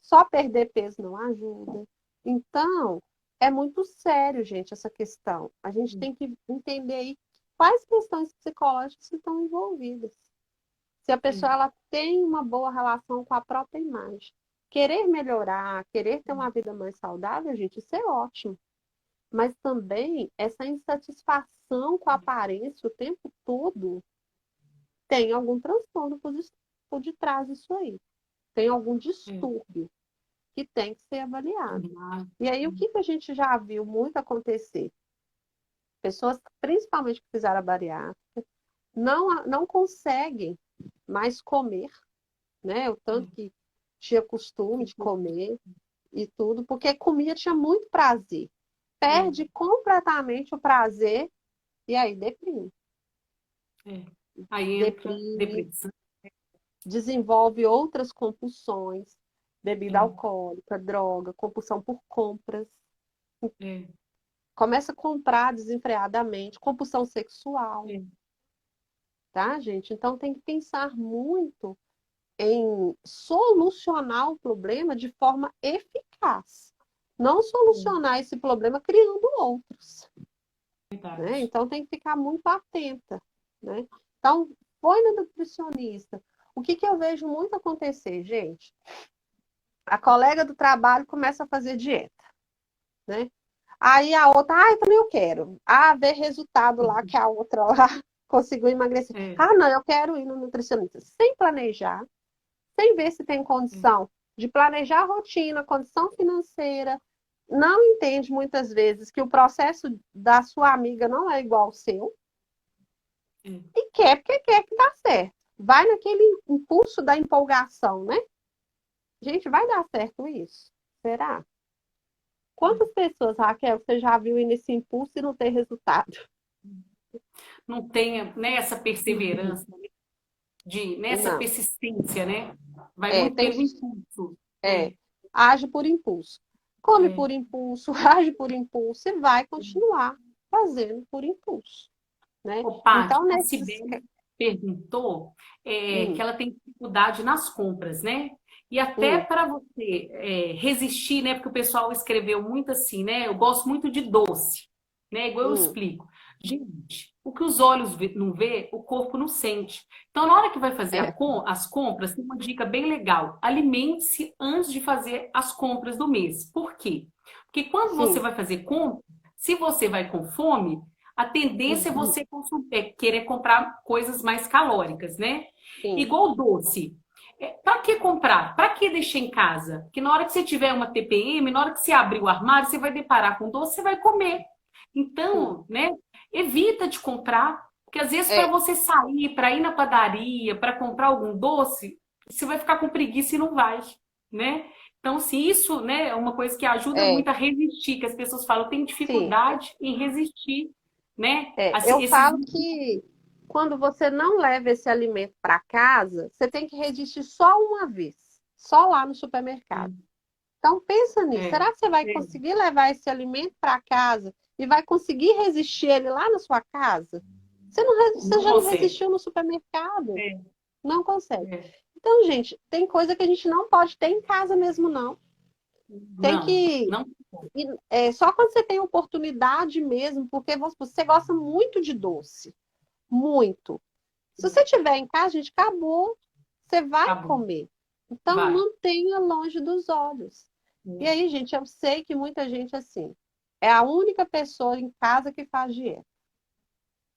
Speaker 1: só perder peso não ajuda. Então, é muito sério, gente, essa questão. A gente tem que entender aí quais questões psicológicas estão envolvidas. Se a pessoa ela tem uma boa relação com a própria imagem. Querer melhorar, querer ter uma vida mais saudável, gente, isso é ótimo. Mas também essa insatisfação com a aparência o tempo todo tem algum transtorno por detrás disso aí. Tem algum distúrbio que tem que ser avaliado. E aí, o que a gente já viu muito acontecer? Pessoas, principalmente que fizeram a bariátrica, não conseguem mais comer, né? O tanto que tinha costume de comer e tudo, porque comia tinha muito prazer. Perde completamente o prazer e aí deprime.
Speaker 2: Aí entra depressão.
Speaker 1: Desenvolve outras compulsões, bebida alcoólica, droga, compulsão por compras. Começa a comprar desenfreadamente, compulsão sexual. Tá, gente? Então tem que pensar muito em solucionar o problema de forma eficaz. Não solucionar esse problema criando outros. Né? Então tem que ficar muito atenta. Né? Então, foi no nutricionista. O que eu vejo muito acontecer, gente? A colega do trabalho começa a fazer dieta. Né? Aí a outra, eu também eu quero. Ver resultado lá que a outra lá conseguiu emagrecer. Não, eu quero ir no nutricionista. Sem planejar, sem ver se tem condição de planejar a rotina, condição financeira. Não entende muitas vezes que o processo da sua amiga não é igual ao seu. E quer porque quer que dá certo. Vai naquele impulso da empolgação, né? Gente, vai dar certo isso? Será? Quantas pessoas, Raquel, você já viu ir nesse impulso e não ter resultado?
Speaker 2: Não tem, né, essa perseverança, nessa persistência, né? Vai muito pelo impulso.
Speaker 1: Age por impulso. Come por impulso, age por impulso e vai continuar fazendo por impulso. Né?
Speaker 2: Então, a Sibeli perguntou que ela tem dificuldade nas compras, né? E até para você resistir, né? Porque o pessoal escreveu muito assim, né? Eu gosto muito de doce, né? Igual eu explico. Gente, o que os olhos não vê, o corpo não sente. Então, na hora que vai fazer as compras, tem uma dica bem legal. Alimente-se antes de fazer as compras do mês. Por quê? Porque quando você vai fazer compra, se você vai com fome, a tendência é você querer comprar coisas mais calóricas, né? Igual doce. Para que comprar? Para que deixar em casa? Porque na hora que você tiver uma TPM, na hora que você abrir o armário, você vai deparar com doce, você vai comer. Então, né? Evita de comprar, porque às vezes para você sair, para ir na padaria, para comprar algum doce, você vai ficar com preguiça e não vai, né? Então, se isso, né, é uma coisa que ajuda muito a resistir, que as pessoas falam, tem dificuldade em resistir, né?
Speaker 1: Eu falo que quando você não leva esse alimento para casa, você tem que resistir só uma vez, só lá no supermercado. Então pensa nisso. Será que você vai conseguir levar esse alimento para casa e vai conseguir resistir ele lá na sua casa? Você já não resistiu no supermercado. Não consegue. Então, gente, tem coisa que a gente não pode ter em casa mesmo, não. Tem que Só quando você tem oportunidade mesmo, porque você gosta muito de doce, muito. Se você tiver em casa, gente, acabou, você vai
Speaker 2: Acabou.
Speaker 1: comer. Então,
Speaker 2: Vai.
Speaker 1: mantenha longe dos olhos. E
Speaker 2: É.
Speaker 1: aí, gente, eu sei que muita gente, assim, é a única pessoa em casa que faz dieta.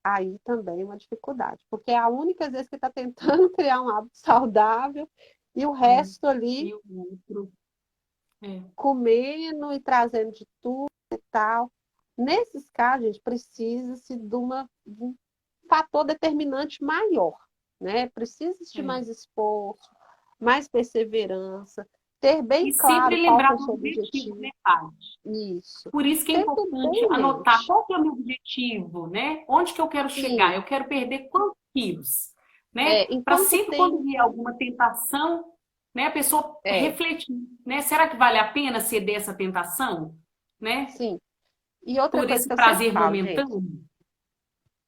Speaker 1: Aí também é uma dificuldade, porque é a única vez que está tentando criar um hábito saudável e o
Speaker 2: É.
Speaker 1: resto ali
Speaker 2: E o outro. É.
Speaker 1: comendo e trazendo de tudo e tal. Nesses casos, gente, precisa-se de um fator determinante maior, né? Precisa-se de
Speaker 2: É.
Speaker 1: mais esforço, mais perseverança, ter bem
Speaker 2: E
Speaker 1: claro
Speaker 2: sempre
Speaker 1: qual que
Speaker 2: lembrar
Speaker 1: é o
Speaker 2: do
Speaker 1: seu
Speaker 2: objetivo,
Speaker 1: objetivo.
Speaker 2: né, Paty?
Speaker 1: Isso.
Speaker 2: Por isso que é
Speaker 1: Ter tudo bem
Speaker 2: importante
Speaker 1: em
Speaker 2: anotar
Speaker 1: mente.
Speaker 2: qual que é o meu objetivo, né? Onde que eu quero chegar?
Speaker 1: Sim.
Speaker 2: Eu quero perder quantos quilos, né?
Speaker 1: Em
Speaker 2: Para
Speaker 1: quanto
Speaker 2: sempre quando vier
Speaker 1: tempo?
Speaker 2: alguma tentação, né, a pessoa
Speaker 1: É,
Speaker 2: refletir, né? Será que vale a pena ceder essa tentação, né?
Speaker 1: sim. E outra
Speaker 2: Por
Speaker 1: coisa
Speaker 2: esse
Speaker 1: que eu sempre
Speaker 2: prazer
Speaker 1: falo, gente,
Speaker 2: momentâneo?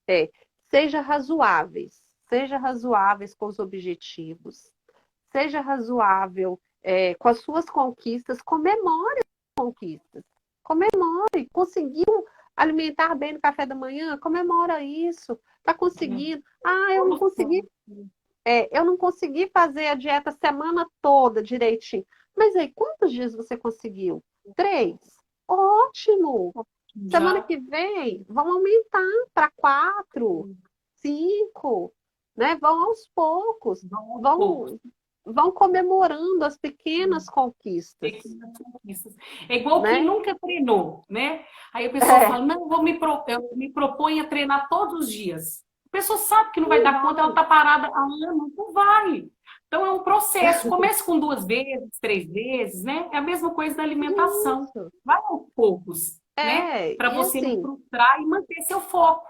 Speaker 1: é seja razoáveis. Seja razoáveis com os objetivos. Seja razoável, com as suas conquistas. Comemore as conquistas. Comemore. Conseguiu alimentar bem no café da manhã? Comemora isso. Está conseguindo. Ah,
Speaker 2: Solução.
Speaker 1: eu não consegui fazer a dieta a semana toda direitinho. Mas aí, quantos dias você conseguiu? 3. Ótimo! Semana
Speaker 2: Já
Speaker 1: que vem, vão aumentar para 4, 5, né? Vão aos poucos,
Speaker 2: vão aos poucos.
Speaker 1: vão comemorando as pequenas conquistas,
Speaker 2: Pequenas conquistas. É igual quem
Speaker 1: né?
Speaker 2: nunca treinou, né? Aí a pessoa
Speaker 1: É,
Speaker 2: fala, não, eu me proponho a treinar todos os dias. A pessoa sabe que não vai
Speaker 1: não
Speaker 2: dar conta, ela
Speaker 1: vai.
Speaker 2: está parada há anos, não vai. Então é um processo. Comece com 2 vezes, 3 vezes, né? É a mesma coisa da alimentação.
Speaker 1: Isso.
Speaker 2: Vai aos poucos, né? Para
Speaker 1: E
Speaker 2: você não
Speaker 1: assim,
Speaker 2: frustrar e manter seu foco.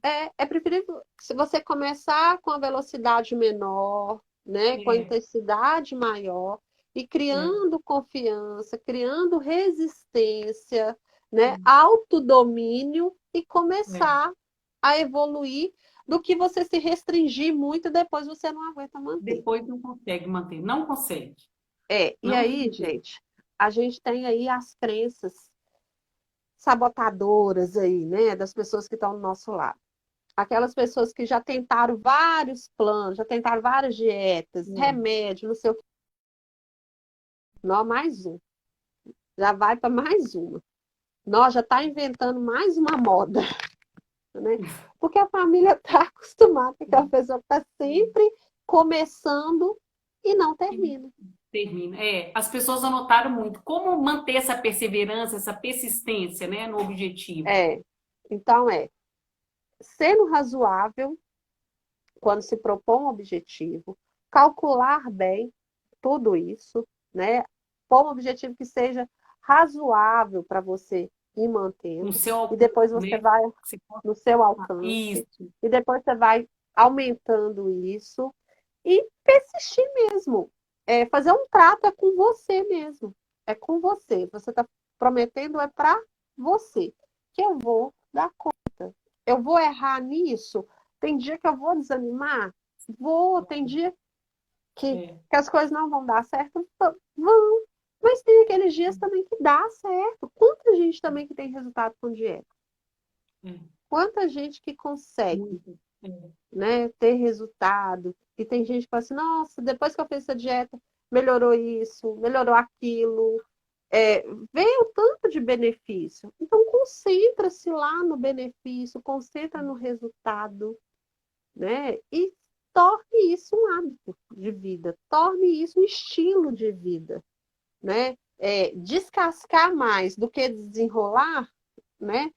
Speaker 1: é preferível se você começar com a velocidade menor, né, com a
Speaker 2: É,
Speaker 1: intensidade maior e
Speaker 2: é,
Speaker 1: criando confiança, criando resistência, né,
Speaker 2: é,
Speaker 1: autodomínio e
Speaker 2: é.
Speaker 1: começar a evoluir do que você se restringir muito e depois você não aguenta manter.
Speaker 2: Depois não consegue manter, não consegue.
Speaker 1: E
Speaker 2: Não
Speaker 1: aí,
Speaker 2: tem jeito.
Speaker 1: gente, a gente tem aí as crenças sabotadoras aí, né, das pessoas que estão do nosso lado. Aquelas pessoas que já tentaram vários planos, já tentaram várias dietas,
Speaker 2: É.
Speaker 1: remédio, não sei o que. Não, mais um. Já vai para mais uma. Nós já está inventando mais uma moda, né? Porque a família está acostumada com aquela pessoa que está sempre começando e não termina.
Speaker 2: Termina. É, as pessoas anotaram muito como manter essa perseverança, essa persistência, né, no objetivo.
Speaker 1: É, então sendo razoável quando se propõe um objetivo, calcular bem tudo isso, né? Pôr um objetivo que seja razoável para você ir
Speaker 2: No
Speaker 1: mantendo,
Speaker 2: seu
Speaker 1: e
Speaker 2: alcance,
Speaker 1: depois você
Speaker 2: né?
Speaker 1: vai
Speaker 2: Você possa-
Speaker 1: no seu alcance,
Speaker 2: Isso.
Speaker 1: e depois você vai aumentando isso e persistir mesmo. Fazer um trato é com você mesmo, é com você. Você está prometendo é para você, que eu vou dar conta. Eu vou errar nisso. Tem dia que eu vou desanimar? Vou. Tem dia
Speaker 2: É,
Speaker 1: que as coisas não vão dar certo? Vão. Mas tem aqueles dias também que dá certo. Quanta gente também que tem resultado com dieta?
Speaker 2: é,
Speaker 1: Quanta gente que consegue,
Speaker 2: muito. É,
Speaker 1: né, ter resultado? E tem gente que fala assim, nossa, depois que eu fiz essa dieta, melhorou isso, melhorou aquilo. É, vê o tanto de benefício. Então, concentra-se lá no benefício, concentra no resultado, né? E torne isso um hábito de vida, torne isso um estilo de vida, né? Descascar mais do que desenrolar, né?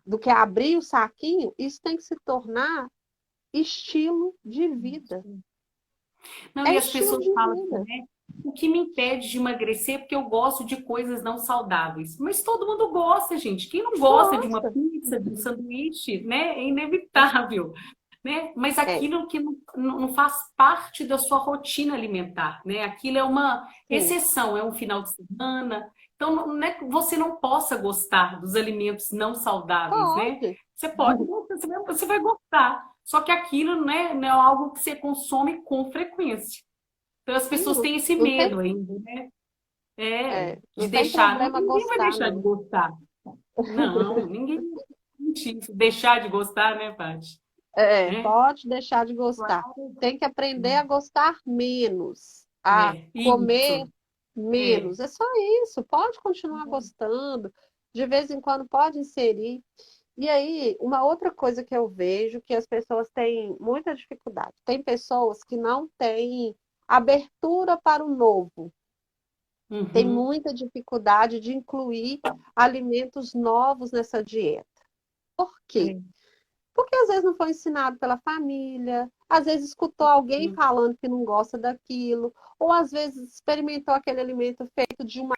Speaker 1: Do que abrir o saquinho, isso tem que se tornar estilo de vida.
Speaker 2: não,
Speaker 1: É
Speaker 2: e as
Speaker 1: estilo
Speaker 2: pessoas
Speaker 1: de
Speaker 2: falam assim,
Speaker 1: vida.
Speaker 2: né? O que me impede de emagrecer é porque eu gosto de coisas não saudáveis. Mas todo mundo gosta, gente. Quem não gosta de uma
Speaker 1: Gosta.
Speaker 2: pizza, de um sanduíche, né? É inevitável, né? Mas
Speaker 1: É,
Speaker 2: aquilo que não faz parte da sua rotina alimentar, né? Aquilo é uma
Speaker 1: sim,
Speaker 2: exceção, é um final de semana. Então, não é que você não possa gostar dos alimentos não saudáveis, né?
Speaker 1: pode.
Speaker 2: Você pode, você vai gostar. Só que aquilo, né, não é algo que você consome com frequência. Então as
Speaker 1: Sim,
Speaker 2: pessoas
Speaker 1: não,
Speaker 2: têm esse
Speaker 1: não tem,
Speaker 2: medo ainda, né? De
Speaker 1: Não tem
Speaker 2: deixar.
Speaker 1: problema
Speaker 2: Ninguém vai
Speaker 1: gostar,
Speaker 2: deixar de
Speaker 1: não.
Speaker 2: gostar. Não, ninguém vai deixar de gostar, né, Paty? Né?
Speaker 1: Pode deixar de gostar.
Speaker 2: Claro.
Speaker 1: Tem que aprender a gostar menos, a comer
Speaker 2: Isso. É.
Speaker 1: menos. É só isso. Pode continuar gostando. De vez em quando pode inserir. E aí, uma outra coisa que eu vejo que as pessoas têm muita dificuldade. Tem pessoas que não têm abertura para o novo. Tem
Speaker 2: Uhum.
Speaker 1: muita dificuldade de incluir alimentos novos nessa dieta. Por quê?
Speaker 2: É.
Speaker 1: Porque às vezes não foi ensinado pela família, às vezes escutou alguém falando que não gosta daquilo, ou às vezes experimentou aquele alimento feito de uma.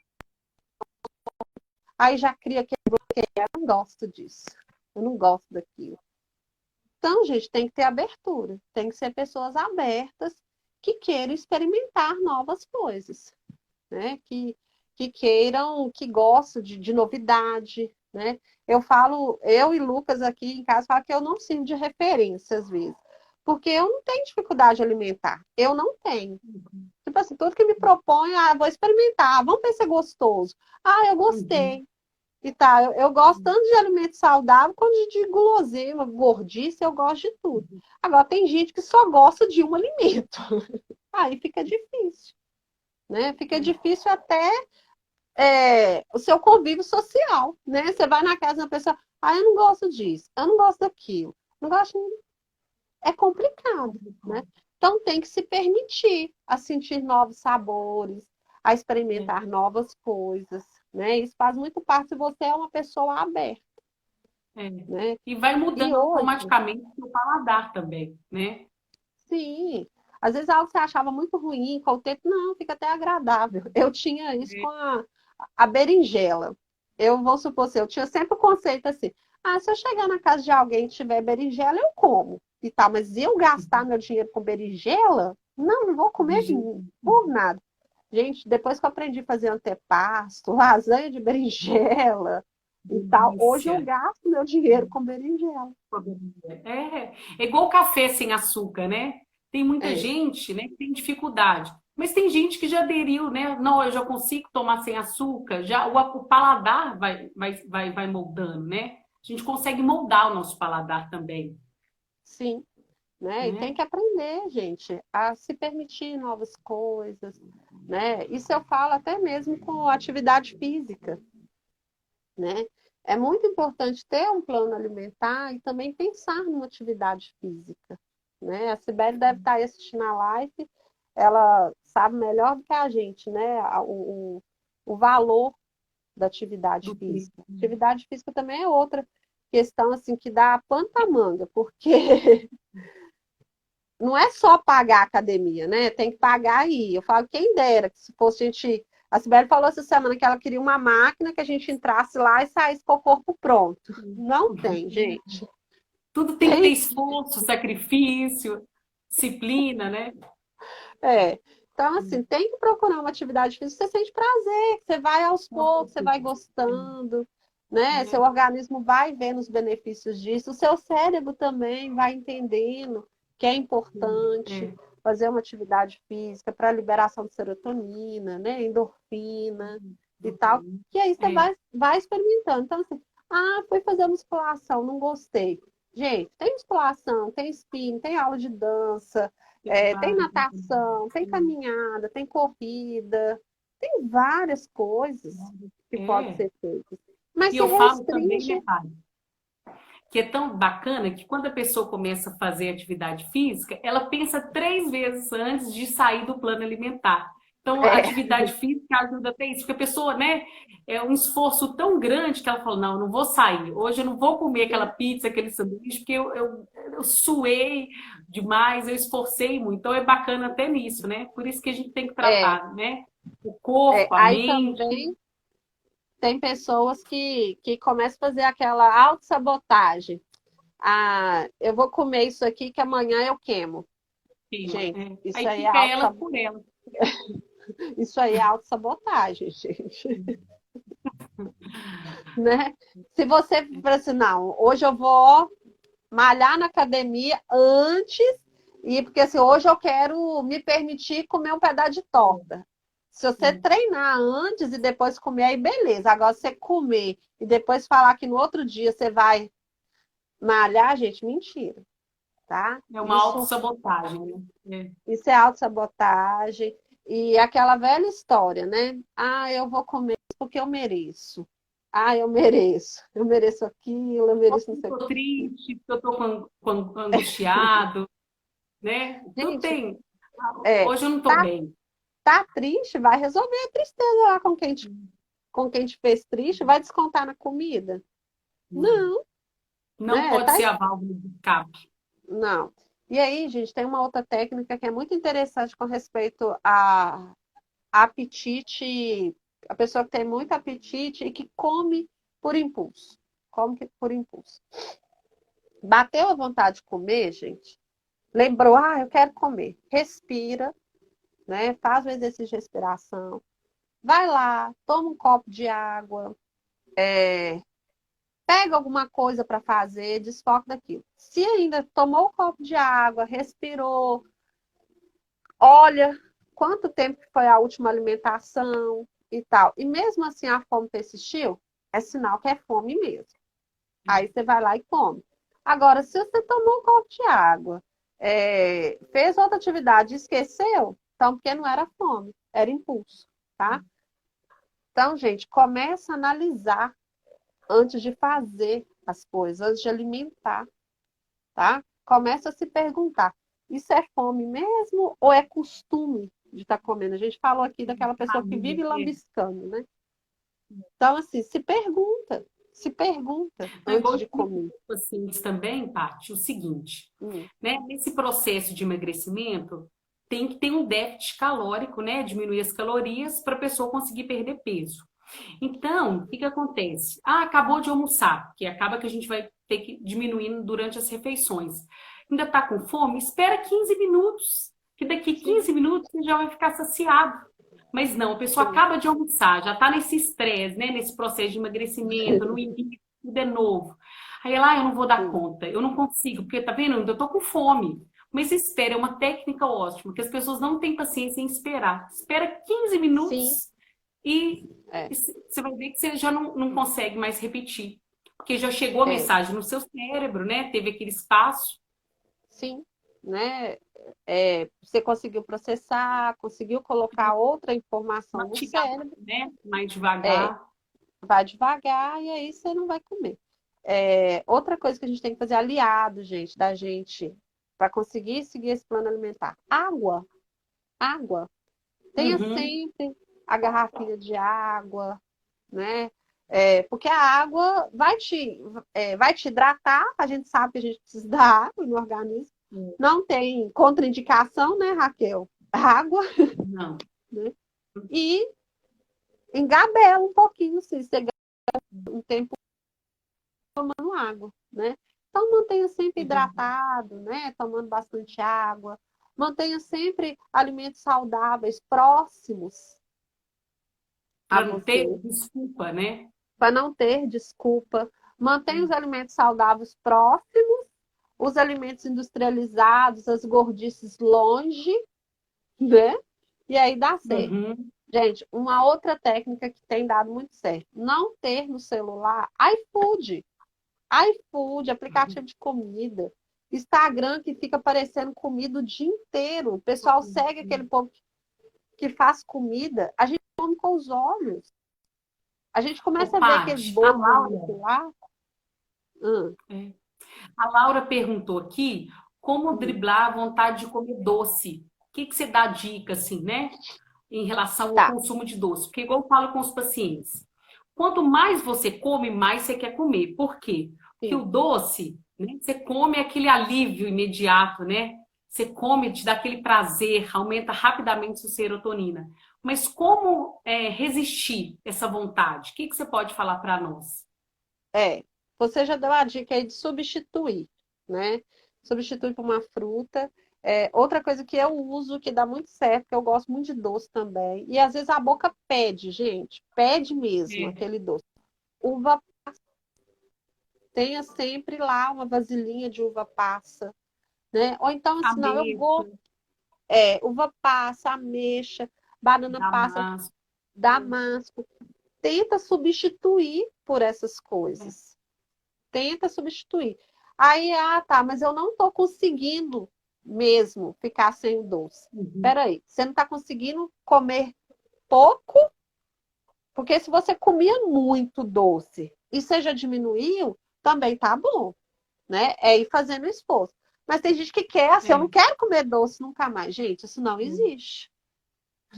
Speaker 1: Aí já cria aquele bloqueio. Eu não gosto disso, eu não gosto daquilo. Então, gente, tem que ter abertura, tem que ser pessoas abertas que queiram experimentar novas coisas, né? Que queiram, que gostam de novidade, né? Eu falo, eu e Lucas aqui em casa, falo que eu não sirvo de referência às vezes, porque eu não tenho dificuldade alimentar, eu não tenho. Tipo assim, tudo que me propõe, vou experimentar, vamos ver se é gostoso. Eu
Speaker 2: Uhum.
Speaker 1: gostei. E tá, eu gosto tanto de alimento saudável quanto de guloseima, gordice, eu gosto de tudo. Agora, tem gente que só gosta de um alimento. Aí fica difícil, né? Fica difícil até o seu convívio social, né? Você vai na casa da pessoa, eu não gosto disso, eu não gosto daquilo, não gosto, é complicado, né? Então tem que se permitir a sentir novos sabores, a
Speaker 2: É.
Speaker 1: experimentar novas coisas, né? Isso faz muito parte se você é uma pessoa aberta,
Speaker 2: É.
Speaker 1: né?
Speaker 2: E vai
Speaker 1: E
Speaker 2: mudando
Speaker 1: hoje,
Speaker 2: automaticamente o paladar também, né?
Speaker 1: sim, às vezes algo que você achava muito ruim, com o tempo, não, fica até agradável. Eu tinha isso com a berinjela. Eu vou supor assim, eu tinha sempre o conceito assim, se eu chegar na casa de alguém e tiver berinjela, eu como. E tal, mas eu gastar meu dinheiro com berinjela? Não, não vou
Speaker 2: De
Speaker 1: comer
Speaker 2: jeito
Speaker 1: por nada. Gente, depois que eu aprendi a fazer antepasto, lasanha de berinjela e tal, hoje eu
Speaker 2: delícia.
Speaker 1: gasto meu dinheiro com berinjela.
Speaker 2: É igual café sem açúcar, né? Tem muita
Speaker 1: É.
Speaker 2: gente, né, que tem dificuldade. Mas tem gente que já aderiu, né? Não, eu já consigo tomar sem açúcar. Já o paladar vai moldando, né? A gente consegue moldar o nosso paladar também,
Speaker 1: Sim. Né? E tem
Speaker 2: né?
Speaker 1: que aprender, gente, a se permitir novas coisas, né? Isso eu falo até mesmo com atividade física, né? É muito importante ter um plano alimentar e também pensar numa atividade física, né? A Sibeli deve estar aí assistindo a live, ela sabe melhor do que a gente, né? O valor da atividade
Speaker 2: Do que
Speaker 1: física. Atividade física também é outra questão assim que dá pano pra manga, porque não é só pagar a academia, né? Tem que pagar aí. Eu falo, quem dera, que se fosse a gente. A Sibeli falou essa semana que ela queria uma máquina que a gente entrasse lá e saísse com o corpo pronto. Não tem, gente.
Speaker 2: tudo tem que ter
Speaker 1: Tem.
Speaker 2: esforço, sacrifício, disciplina, né?
Speaker 1: É. Então, assim, tem que procurar uma atividade física que você sente prazer, que você vai aos poucos, você vai gostando, né? Seu organismo vai vendo os benefícios disso, o seu cérebro também vai entendendo que é importante
Speaker 2: É,
Speaker 1: fazer uma atividade física para liberação de serotonina, né? Endorfina e tal. E aí você
Speaker 2: é,
Speaker 1: vai experimentando. Então, assim, fui fazer musculação, não gostei. Gente, tem musculação, tem spinning, tem aula de dança,
Speaker 2: tem
Speaker 1: tem
Speaker 2: vários.
Speaker 1: natação, tem caminhada, tem corrida, tem várias coisas que podem
Speaker 2: É.
Speaker 1: ser feitas. Mas
Speaker 2: E
Speaker 1: se
Speaker 2: eu falo também,
Speaker 1: restringe,
Speaker 2: né, pai, que é tão bacana que quando a pessoa começa a fazer atividade física, ela pensa 3 vezes antes de sair do plano alimentar. Então, a
Speaker 1: é,
Speaker 2: atividade física ajuda até isso, porque a pessoa, né, é um esforço tão grande que ela fala, não, eu não vou sair, hoje eu não vou comer aquela pizza, aquele sanduíche, porque eu suei demais, eu esforcei muito. Então, é bacana até nisso, né? Por isso que a gente tem que
Speaker 1: é,
Speaker 2: tratar, né? O corpo, a
Speaker 1: aí
Speaker 2: mente.
Speaker 1: também tem pessoas que começam a fazer aquela autossabotagem. Eu vou comer isso aqui que amanhã eu queimo.
Speaker 2: Queima,
Speaker 1: Gente,
Speaker 2: é.
Speaker 1: isso
Speaker 2: Aí
Speaker 1: aí é
Speaker 2: fica ela por ela.
Speaker 1: isso aí é autossabotagem, gente. Né? Se você fala assim, não, hoje eu vou malhar na academia antes, porque assim, hoje eu quero me permitir comer um pedaço de torta. Se você treinar antes e depois comer, aí beleza. Agora, você comer e depois falar que no outro dia você vai malhar, gente, mentira, tá?
Speaker 2: É uma autossabotagem, né?
Speaker 1: Isso é autossabotagem. E aquela velha história, né? Ah, eu vou comer porque eu mereço. Ah, eu mereço. Eu mereço aquilo, eu mereço não sei o
Speaker 2: Estou
Speaker 1: quê.
Speaker 2: triste, porque eu estou angustiado, né? Tudo
Speaker 1: Gente,
Speaker 2: tem.
Speaker 1: é,
Speaker 2: Hoje eu não estou
Speaker 1: tá,
Speaker 2: bem.
Speaker 1: tá triste, vai resolver a tristeza lá com quem te fez triste, vai descontar na comida?
Speaker 2: Não,
Speaker 1: Não,
Speaker 2: não
Speaker 1: né?
Speaker 2: pode ser a válvula de escape.
Speaker 1: Não. E aí, gente, tem uma outra técnica que é muito interessante com respeito a apetite, a pessoa que tem muito apetite e que come por impulso. Por impulso. Bateu a vontade de comer, gente? Lembrou, eu quero comer. Respira, né? Faz o exercício de respiração. Vai lá, toma um copo de água, pega alguma coisa para fazer, desfoca daquilo. Se ainda tomou o copo de água, respirou, olha quanto tempo foi a última alimentação e tal. E mesmo assim a fome persistiu, é sinal que é fome mesmo. Aí você vai lá e come. Agora, se você tomou um copo de água, fez outra atividade e esqueceu, então porque não era fome, era impulso, tá? Então, gente, começa a analisar antes de fazer as coisas, antes de alimentar, tá? Começa a se perguntar, isso é fome mesmo ou é costume de estar comendo? A gente falou aqui daquela pessoa que
Speaker 2: Família,
Speaker 1: vive lambiscando, né? Então, assim, se pergunta
Speaker 2: é igual
Speaker 1: antes
Speaker 2: eu
Speaker 1: de
Speaker 2: explico
Speaker 1: comer.
Speaker 2: para os pacientes também, Paty, o seguinte,
Speaker 1: Hum,
Speaker 2: né? Nesse processo de emagrecimento, tem que ter um déficit calórico, né? Diminuir as calorias para a pessoa conseguir perder peso. Então, o que que acontece? Ah, acabou de almoçar, porque acaba que a gente vai ter que ir diminuindo durante as refeições. Ainda está com fome? Espera 15 minutos, que daqui
Speaker 1: sim,
Speaker 2: 15 minutos você já vai ficar saciado. Mas não, a pessoa
Speaker 1: sim.
Speaker 2: acaba de almoçar, já está nesse estresse, né? Nesse processo de emagrecimento, no início, tudo é novo. Aí ela, eu não vou dar
Speaker 1: Sim,
Speaker 2: conta, eu não consigo, porque tá vendo? Eu tô com fome. Mas espera, é uma técnica ótima, que as pessoas não têm paciência em esperar. Espera 15
Speaker 1: sim,
Speaker 2: minutos e
Speaker 1: é,
Speaker 2: você vai ver que você já não consegue mais repetir. Porque já chegou a
Speaker 1: é,
Speaker 2: mensagem no seu cérebro, né? Teve aquele espaço.
Speaker 1: sim, né? Você conseguiu processar, conseguiu colocar outra informação no
Speaker 2: Mastigar,
Speaker 1: cérebro,
Speaker 2: né? Mais
Speaker 1: é,
Speaker 2: devagar.
Speaker 1: vai devagar e aí você não vai comer. Outra coisa que a gente tem que fazer aliado, gente, da gente, para conseguir seguir esse plano alimentar. Água, água. Tenha
Speaker 2: Uhum.
Speaker 1: sempre a garrafinha de água, né? Porque a água vai te hidratar, a gente sabe que a gente precisa da água no organismo. Não tem contraindicação, né, Raquel? Água,
Speaker 2: Não.
Speaker 1: né? E engabela um pouquinho, se você gasta um tempo tomando água, né? Então mantenha sempre
Speaker 2: É verdade.
Speaker 1: hidratado, né? Tomando bastante água. Mantenha sempre alimentos saudáveis próximos a
Speaker 2: Para não ter
Speaker 1: você,
Speaker 2: desculpa, né?
Speaker 1: para não ter desculpa. Mantenha os alimentos saudáveis próximos, os alimentos industrializados, as gordices longe, né? E aí dá certo.
Speaker 2: Uhum.
Speaker 1: Gente, uma outra técnica que tem dado muito certo, não ter no celular iFood, aplicativo de comida, Instagram que fica aparecendo comida o dia inteiro. O pessoal segue aquele povo que faz comida, a gente come com os olhos. A gente
Speaker 2: Ô,
Speaker 1: começa a ver aqueles
Speaker 2: Paty, a
Speaker 1: bolos
Speaker 2: Laura,
Speaker 1: bonitos lá. Hum,
Speaker 2: é, a Laura perguntou aqui como
Speaker 1: hum.
Speaker 2: driblar a vontade de comer doce. O que que você dá dica, assim, né? Em relação ao
Speaker 1: Tá,
Speaker 2: consumo de doce. Porque, igual eu falo com os pacientes, quanto mais você come, mais você quer comer. Por quê? Porque o
Speaker 1: sim.
Speaker 2: doce, né, você come aquele alívio imediato, né? Você come, te dá aquele prazer, aumenta rapidamente sua serotonina. Mas como resistir essa vontade? O que que você pode falar para nós?
Speaker 1: Você já deu a dica aí de substituir, né? Substituir por uma fruta. Outra coisa que eu uso, que dá muito certo, que eu gosto muito de doce também. E às vezes a boca pede, gente. Pede mesmo
Speaker 2: É,
Speaker 1: aquele doce. Uva, tenha sempre lá uma vasilhinha de uva passa, né? Ou então, assim, não, eu
Speaker 2: ameixa.
Speaker 1: gosto. Uva passa, ameixa. banana passa,
Speaker 2: Damasco.
Speaker 1: damasco. Tenta substituir por essas
Speaker 2: É.
Speaker 1: coisas. Tenta substituir. Aí, tá, mas eu não estou conseguindo mesmo ficar sem o doce.
Speaker 2: Uhum.
Speaker 1: Peraí, você não está conseguindo comer pouco? Porque se você comia muito doce e você já diminuiu, também tá bom, né? É ir fazendo esforço. Mas tem gente que quer, assim, eu não
Speaker 2: É.
Speaker 1: quero comer doce nunca mais. Gente, isso não
Speaker 2: É.
Speaker 1: existe,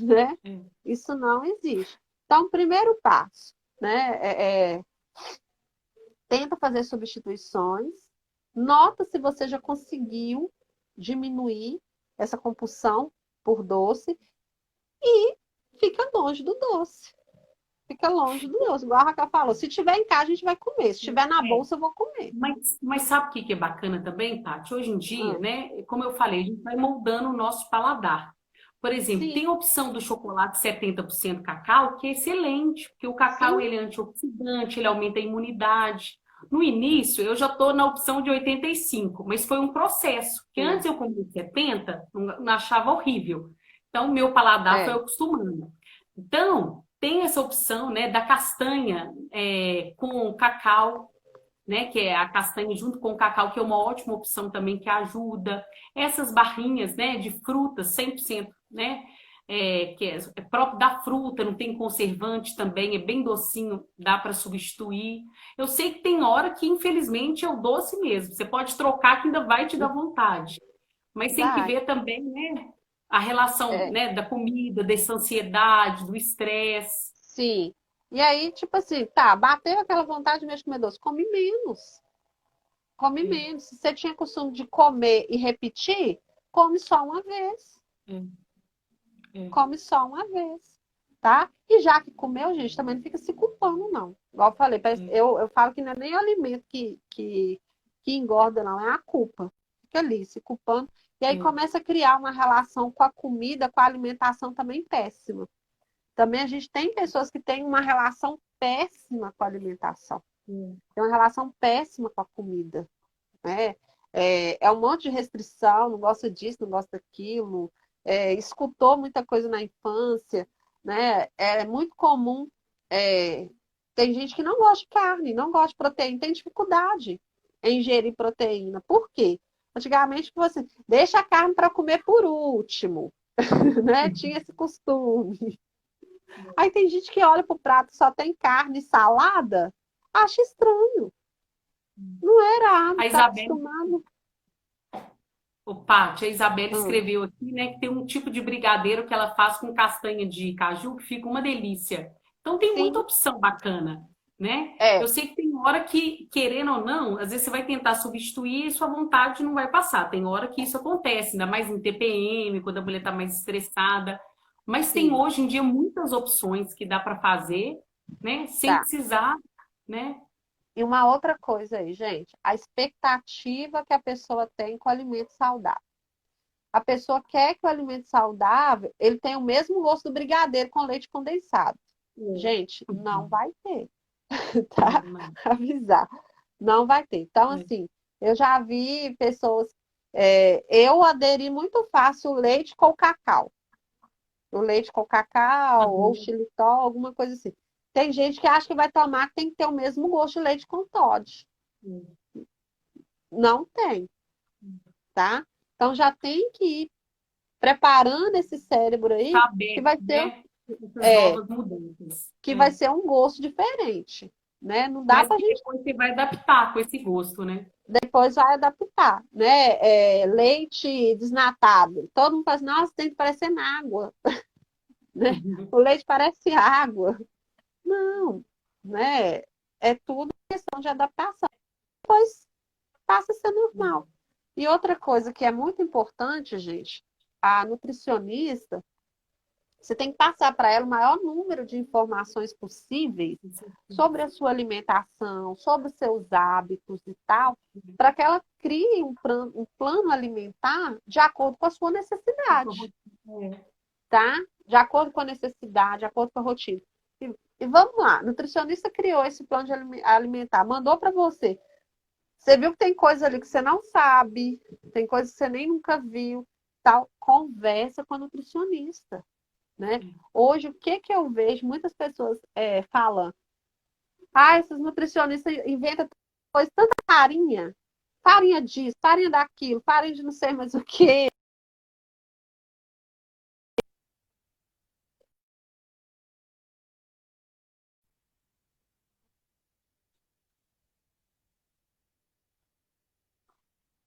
Speaker 1: né?
Speaker 2: É.
Speaker 1: Isso não existe. Então, primeiro passo, né? Tenta fazer substituições. Nota se você já conseguiu diminuir essa compulsão por doce e fica longe do doce. Fica longe do doce. Igual a Raquel falou, se tiver em casa, a gente vai comer. Se tiver na
Speaker 2: É.
Speaker 1: bolsa, eu vou comer.
Speaker 2: Mas sabe o que que é bacana também, Tati? Hoje em dia,
Speaker 1: Ah,
Speaker 2: né? Como eu falei, a gente vai moldando o nosso paladar. Por exemplo,
Speaker 1: sim,
Speaker 2: tem a opção do chocolate 70% cacau, que é excelente, porque o cacau
Speaker 1: sim.
Speaker 2: ele é antioxidante, ele aumenta a imunidade. No início, eu já estou na opção de 85, mas foi um processo, porque antes
Speaker 1: Sim,
Speaker 2: eu comia 70, não achava horrível. Então, meu paladar foi
Speaker 1: é,
Speaker 2: acostumando. Então, tem essa opção, né, da castanha com cacau, né, que é a castanha junto com o cacau, que é uma ótima opção também que ajuda. Essas barrinhas, né, de frutas 100%, né, que é próprio da fruta, não tem conservante também, é bem docinho, dá para substituir. Eu sei que tem hora que, infelizmente, é o doce mesmo. Você pode trocar que ainda vai te dar vontade. Mas tem que
Speaker 1: vai.
Speaker 2: ver também, né, a relação,
Speaker 1: É,
Speaker 2: né, da comida, dessa ansiedade, do estresse.
Speaker 1: sim. E aí, tipo assim, tá, bateu aquela vontade de comer doce, come menos. Come
Speaker 2: É,
Speaker 1: menos. Se você tinha costume de comer e repetir, come só uma vez.
Speaker 2: é, é,
Speaker 1: Come só uma vez, tá? E já que comeu, gente, também não fica se culpando, não. Igual eu falei,
Speaker 2: é,
Speaker 1: eu falo que não é nem o alimento que engorda, não, é a culpa. Fica ali, se culpando. E aí
Speaker 2: é.
Speaker 1: começa a criar uma relação com a comida, com a alimentação também péssima. Também a gente tem pessoas que têm uma relação péssima com a alimentação. Tem uma relação péssima com a comida, né? É um monte de restrição, não gosta disso, não gosta daquilo, escutou muita coisa na infância, né? É muito comum. é, Tem gente que não gosta de carne, não gosta de proteína, tem dificuldade em ingerir proteína. Por quê? Antigamente você deixa a carne para comer por último, né? Tinha esse costume. Aí tem gente que olha para o prato e só tem carne e salada, acha estranho. Não era hábito,
Speaker 2: A
Speaker 1: está
Speaker 2: Isabelle
Speaker 1: acostumado.
Speaker 2: O Paty, a Isabela
Speaker 1: Hum,
Speaker 2: escreveu aqui, né, que tem um tipo de brigadeiro que ela faz com castanha de caju que fica uma delícia. Então tem muita
Speaker 1: sim,
Speaker 2: opção bacana, né? Eu
Speaker 1: é,
Speaker 2: sei que tem hora que, querendo ou não, às vezes você vai tentar substituir e sua vontade não vai passar. Tem hora que isso acontece, ainda mais em TPM, quando a mulher está mais estressada. Mas tem
Speaker 1: sim,
Speaker 2: hoje em dia muitas opções que dá para fazer, né, sem
Speaker 1: tá.
Speaker 2: precisar, né?
Speaker 1: E uma outra coisa aí, gente, a expectativa que a pessoa tem com o alimento saudável. A pessoa quer que o alimento saudável, ele tenha o mesmo gosto do brigadeiro com leite condensado. Gente, não vai ter, tá?
Speaker 2: Não, não.
Speaker 1: Avisar, não vai ter. Então,
Speaker 2: É.
Speaker 1: assim, eu já vi pessoas, eu aderi muito fácil o leite com cacau. O leite com cacau ou
Speaker 2: Uhum.
Speaker 1: xilitol, alguma coisa assim. Tem gente que acha que vai tomar que tem que ter o mesmo gosto de leite com Toddy. Não tem, tá? Então já tem que ir preparando esse cérebro aí que
Speaker 2: Saber,
Speaker 1: vai ser,
Speaker 2: né? Essas
Speaker 1: é,
Speaker 2: novas mudanças.
Speaker 1: que vai
Speaker 2: É.
Speaker 1: ser um gosto diferente, né? Não dá
Speaker 2: Mas
Speaker 1: pra
Speaker 2: que
Speaker 1: gente
Speaker 2: depois você vai adaptar com esse gosto, né?
Speaker 1: depois vai adaptar, né? Leite desnatado. Todo mundo fala assim, nossa, tem que parecer água, né? O leite parece água. Não, né? É tudo questão de adaptação. Depois passa a ser normal. E outra coisa que é muito importante, gente, a nutricionista, você tem que passar para ela o maior número de informações possíveis sobre a sua alimentação, sobre os seus hábitos e tal, para que ela crie um plano alimentar de acordo com a sua necessidade, tá? De acordo com a necessidade, de acordo com a rotina. E vamos lá, a nutricionista criou esse plano de alimentar, mandou para você. Você viu que tem coisa ali que você não sabe, tem coisa que você nem nunca viu, tal. Conversa com a nutricionista, né? Hoje, o que que eu vejo muitas pessoas falando? Ah, esses nutricionistas inventam coisa, tanta farinha. Farinha disso, farinha daquilo, farinha de não sei mais o quê.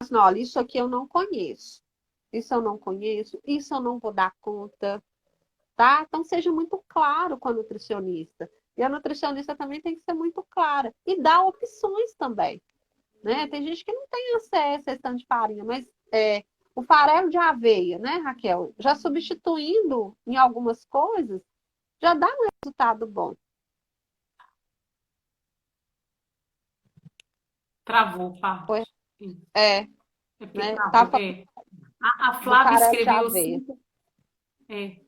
Speaker 1: Assim, olha, isso aqui eu não conheço. Isso eu não conheço, isso eu não vou dar conta, tá? Então seja muito claro com a nutricionista. E a nutricionista também tem que ser muito clara. E dar opções também, né? Tem gente que não tem acesso a esse tanto de farinha, mas o farelo de aveia, né, Raquel? Já substituindo em algumas coisas, já dá um resultado bom.
Speaker 2: Travou, Pá.
Speaker 1: Foi, é,
Speaker 2: É porque
Speaker 1: né?
Speaker 2: travou.
Speaker 1: Tá falando
Speaker 2: É. A
Speaker 1: do
Speaker 2: Flávia
Speaker 1: farelo de
Speaker 2: escreveu
Speaker 1: aveia.
Speaker 2: assim. É,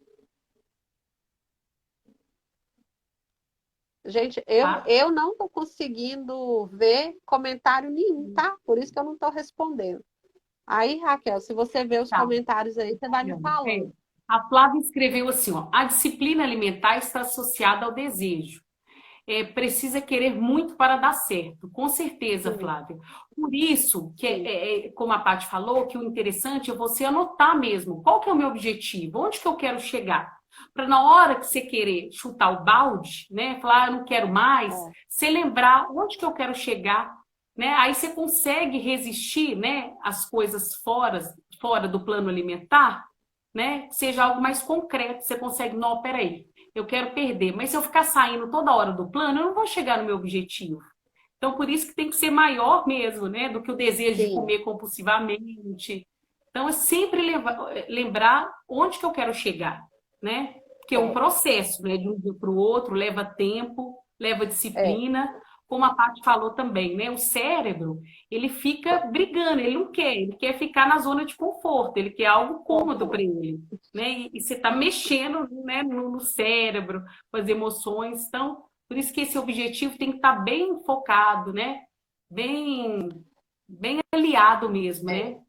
Speaker 1: Gente, eu,
Speaker 2: tá?
Speaker 1: eu não estou conseguindo ver comentário nenhum, tá? Por isso que eu não estou respondendo. Aí, Raquel, se você ver os
Speaker 2: Tá.
Speaker 1: comentários aí, você vai me
Speaker 2: É.
Speaker 1: falando.
Speaker 2: A Flávia escreveu assim, ó, a disciplina alimentar está associada ao desejo. Precisa querer muito para dar certo. Com certeza,
Speaker 1: Sim,
Speaker 2: Flávia. Por isso, que
Speaker 1: sim,
Speaker 2: como a Paty falou, que o interessante é você anotar mesmo qual que é o meu objetivo, onde que eu quero chegar. Para na hora que você querer chutar o balde, né, falar, eu não quero mais,
Speaker 1: é,
Speaker 2: você lembrar onde que eu quero chegar, né? Aí você consegue resistir, né, às coisas fora do plano alimentar, né? Que seja algo mais concreto, você consegue, não, peraí, eu quero perder, mas se eu ficar saindo toda hora do plano, eu não vou chegar no meu objetivo. Então, por isso que tem que ser maior mesmo, né, do que o desejo de
Speaker 1: sim,
Speaker 2: comer compulsivamente. Então, é sempre lembrar onde que eu quero chegar, né? Porque é um
Speaker 1: é,
Speaker 2: processo, né, de um dia para o outro, leva tempo, leva
Speaker 1: é.
Speaker 2: disciplina, como a Paty falou também, né? O cérebro, ele fica brigando, ele quer ficar na zona de conforto, ele quer algo cômodo para
Speaker 1: Conforto.
Speaker 2: ele, né? E você está mexendo, né, no cérebro, com as emoções, então, por isso que esse objetivo tem que estar bem focado, né? Bem, bem aliado mesmo,
Speaker 1: É.
Speaker 2: né?